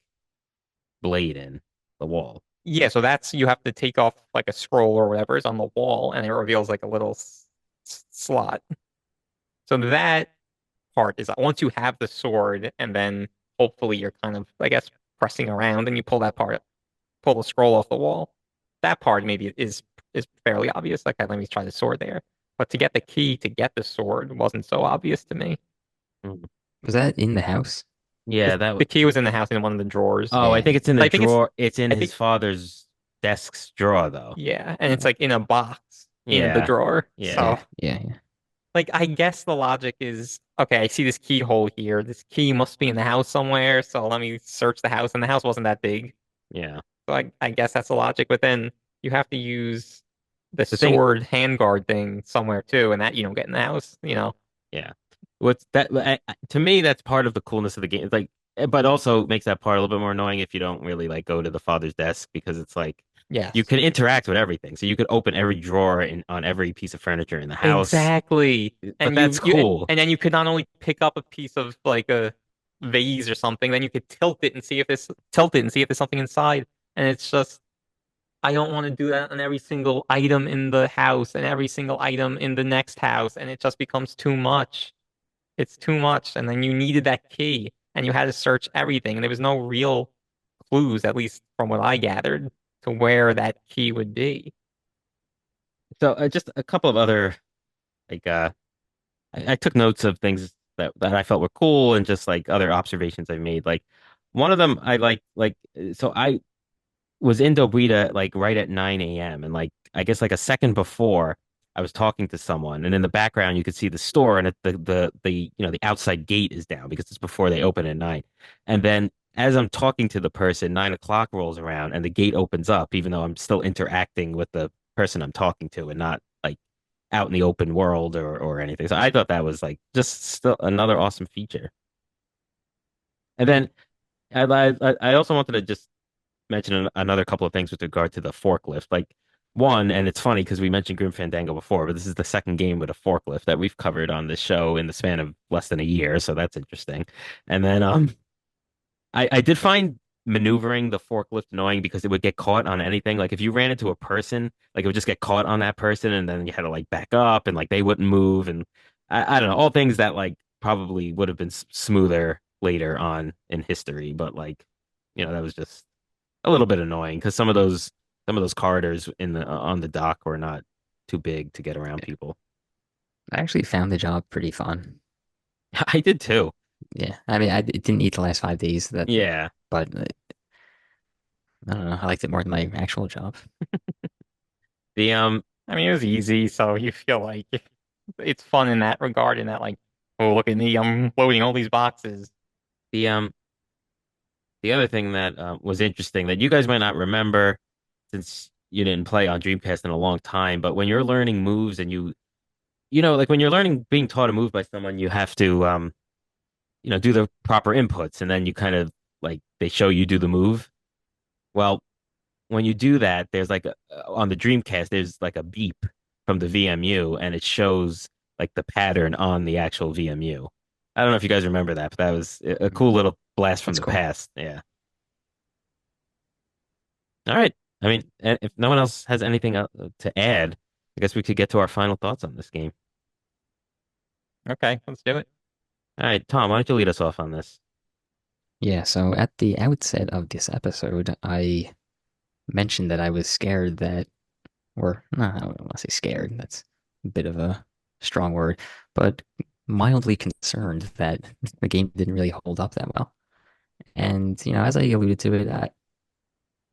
blade in the wall. Yeah, so that's you have to take off like a scroll or whatever is on the wall, and it reveals like a little slot. So that part is once you have the sword, and then hopefully you're kind of, I guess, pressing around, and you pull that part, pull the scroll off the wall. That part maybe is fairly obvious. Like, let me try the sword there. But to get the key to get the sword wasn't so obvious to me. Mm. Was that in the house? Yeah, The key was in the house in one of the drawers. oh, I Yeah. think it's in the I think it's drawer. It's in I his think father's desk's drawer, though. yeah, and it's like in a box in the Yeah, drawer. yeah, So Yeah. Yeah. Yeah. like I guess the logic is okay, I see this keyhole here. This key must be in the house somewhere, so let me search the house, and the house wasn't that big. yeah. So I guess that's the logic, but then you have to use the The thing, sword handguard thing somewhere too, and that you don't get in the house. yeah. what's that to me that's part of the coolness of the game. It's like, but also makes that part a little bit more annoying if you don't really like go to the father's desk because it's like you Yes. can interact with everything. So you could open every drawer in on every piece of furniture in the house. Exactly. But And that's cool. and then you could not only pick up a piece of like a vase or something, then you could tilt it and see if there's something inside. And it's just I don't want to do that on every single item in the house and every single item in the next house, and it just becomes too much. It's too much. And then you needed that key and you had to search everything. And there was no real clues, at least from what I gathered, to where that key would be. So just a couple of other like I took notes of things that I felt were cool and just like other observations I made. Like one of them I like so I was in Dobita like right at 9 a.m. and like I guess like a second before I was talking to someone and in the background you could see the store and the the outside gate is down because it's before they open at 9. And then as I'm talking to the person, 9 o'clock rolls around and the gate opens up, even though I'm still interacting with the person I'm talking to and not like out in the open world or anything. So I thought that was like just still another awesome feature. And then I also wanted to just mention another couple of things with regard to the forklift. Like one, and it's funny because we mentioned Grim Fandango before, but this is the second game with a forklift that we've covered on this show in the span of less than a year, so that's interesting. And then I did find maneuvering the forklift annoying because it would get caught on anything. Like if you ran into a person, like it would just get caught on that person, and then you had to like back up, and like they wouldn't move, and I don't know, all things that like probably would have been smoother later on in history, but like that was just a little bit annoying because some of those corridors in the on the dock were not too big to get around people. I actually found the job pretty fun. I did too. Yeah, I mean, it didn't eat the last 5 days that, Yeah. but I don't know. I liked it more than my actual job. The I mean, it was easy, so you feel like it's fun in that regard, in that like, oh, look at me, I'm loading all these boxes. the um the other thing that was interesting that you guys might not remember since you didn't play on Dreamcast in a long time, but when you're learning moves and like when you're learning being taught a move by someone, you have to do the proper inputs and then you kind of like they show you do the move. Well, when you do that, there's like on the Dreamcast, there's like a beep from the VMU and it shows like the pattern on the actual VMU. I don't know if you guys remember that, but that was a cool little blast from That's the cool. past. Yeah. All right. I mean, if no one else has anything to add, I guess we could get to our final thoughts on this game. Okay, let's do it. All right, Tom, why don't you lead us off on this? Yeah, so at the outset of this episode, I mentioned that I was scared that, or no, I don't want to say scared, that's a bit of a strong word, but mildly concerned that the game didn't really hold up that well. And, as I alluded to it,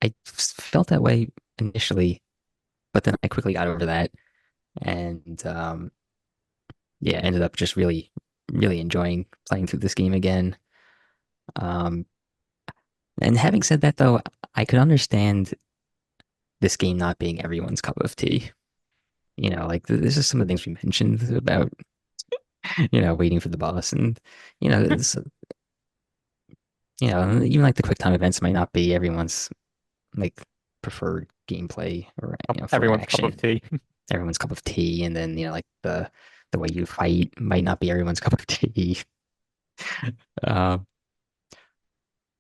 I felt that way initially, but then I quickly got over that and, yeah, ended up just really, really enjoying playing through this game again. Um, and having said that, though, I could understand this game not being everyone's cup of tea. Like this is some of the things we mentioned about, waiting for the boss and, it's, even like the quick time events might not be everyone's like preferred gameplay or, for Everyone's cup of action, tea. everyone's cup of tea. And then, like the way you fight might not be everyone's cup of tea. Uh,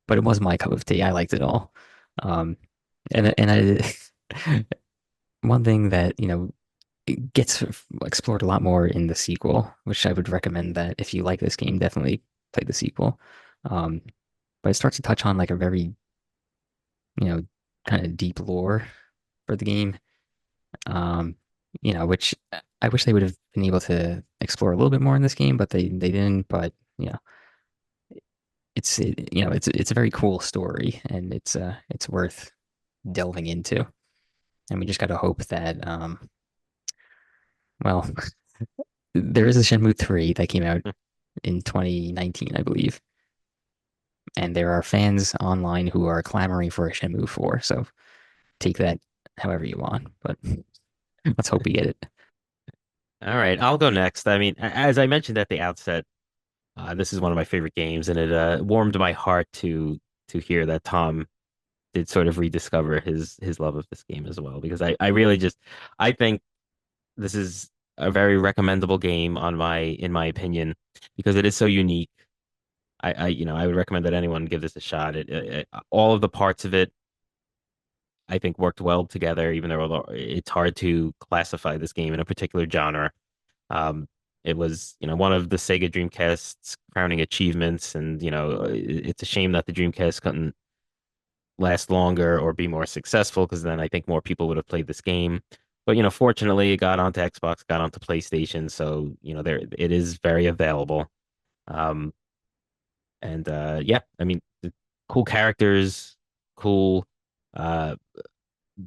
but it was my cup of tea. I liked it all. Um, and I, one thing that, it gets explored a lot more in the sequel, which I would recommend that if you like this game, definitely play the sequel. Um, but it starts to touch on like a very, you know, kind of deep lore for the game. Um, which I wish they would have been able to explore a little bit more in this game, but they didn't. But it's a very cool story, and it's worth delving into. And we just got to hope that well, there is a Shenmue 3 that came out in 2019, I believe. And there are fans online who are clamoring for a Shenmue 4. So take that however you want, but let's hope we get it. All right, I'll go next. I mean, as I mentioned at the outset, This is one of my favorite games, and it warmed my heart to hear that Tom did sort of rediscover his love of this game as well. Because I really just I think this is a very recommendable game in my opinion because it is so unique. I would recommend that anyone give this a shot. All of the parts of it I think worked well together, even though it's hard to classify this game in a particular genre. Um, it was, one of the Sega Dreamcast's crowning achievements, and it's a shame that the Dreamcast couldn't last longer or be more successful because then I think more people would have played this game. But fortunately, it got onto Xbox, got onto PlayStation, so there it is very available. Um, and yeah, I mean, cool characters, cool uh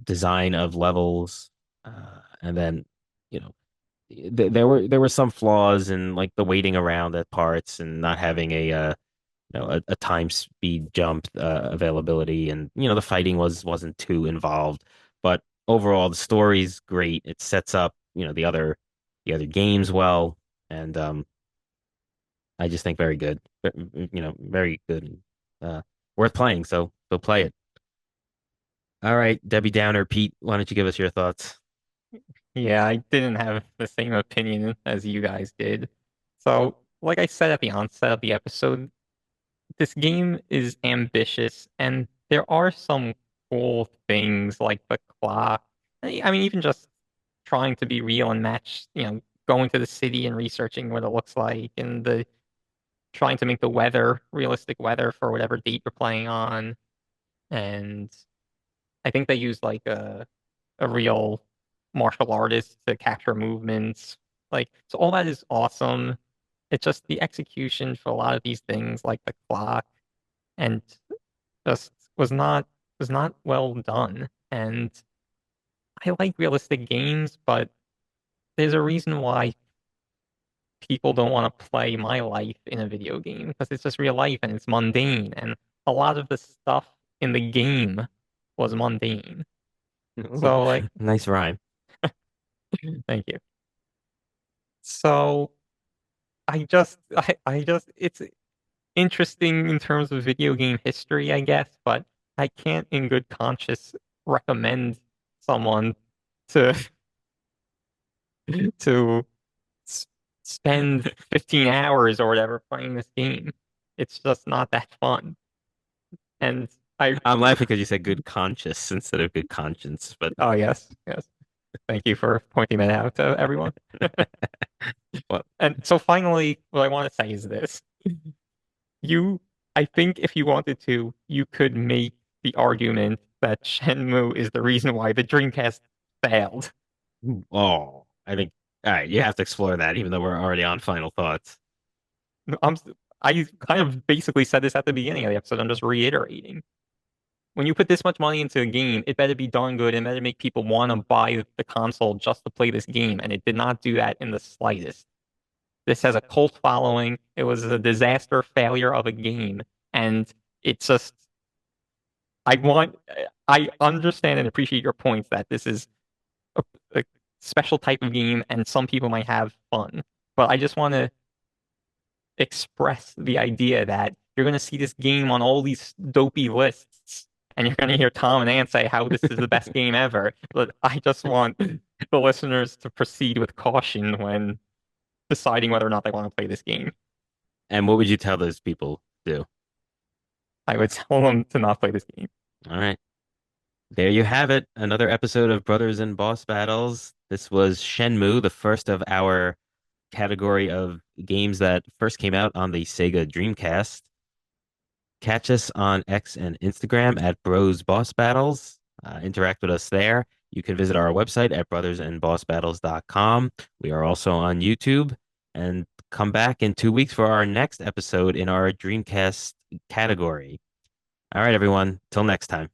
design of levels, and then you know there were some flaws in like the waiting around at parts and not having a time speed jump availability, and the fighting wasn't too involved, but overall the story's great. It sets up the other games well, and I just think very good. Very good, uh worth playing, so play it. All right, Debbie Downer, Pete, why don't you give us your thoughts? Yeah, I didn't have the same opinion as you guys did. So, like I said at the onset of the episode, this game is ambitious and there are some cool things like the clock. I mean, even just trying to be real and match, going to the city and researching what it looks like and the trying to make the weather realistic weather for whatever date you're playing on. And I think they use like a real martial artist to capture movements. Like, so all that is awesome. It's just the execution for a lot of these things, like the clock, and just was not well done. And I like realistic games, but there's a reason why people don't want to play my life in a video game because it's just real life and it's mundane. And a lot of the stuff in the game was mundane. Ooh, So like, nice rhyme. thank you. So I just it's interesting in terms of video game history, I guess, but I can't in good conscience recommend someone to to s- spend 15 hours or whatever playing this game. It's just not that fun. And I I'm laughing because you said good conscious instead of good conscience, but oh yes, yes. Thank you for pointing that out to everyone. well, And so finally, what I want to say is this. You, I think if you wanted to, you could make the argument that Shenmue is the reason why the Dreamcast failed. oh, I think all right, you have to explore that, even though we're already on final thoughts. I'm, I kind of basically said this at the beginning of the episode. I'm just reiterating. When you put this much money into a game, it better be darn good. It better make people want to buy the console just to play this game. And it did not do that in the slightest. This has a cult following. It was a disaster failure of a game. And it's just I want, I understand and appreciate your points that this is a special type of game and some people might have fun. But I just want to express the idea that you're going to see this game on all these dopey lists and you're going to hear Tom and Ann say how this is the best game ever. But I just want the listeners to proceed with caution when deciding whether or not they want to play this game. And what would you tell those people to do? I would tell them to not play this game. All right. There you have it. Another episode of Brothers and Boss Battles. This was Shenmue, the first of our category of games that first came out on the Sega Dreamcast. Catch us on X and Instagram at Bros Boss Battles. Interact with us there. You can visit our website at brothersandbossbattles.com. We are also on YouTube. And come back in 2 weeks for our next episode in our Dreamcast category. All right, everyone. Till next time.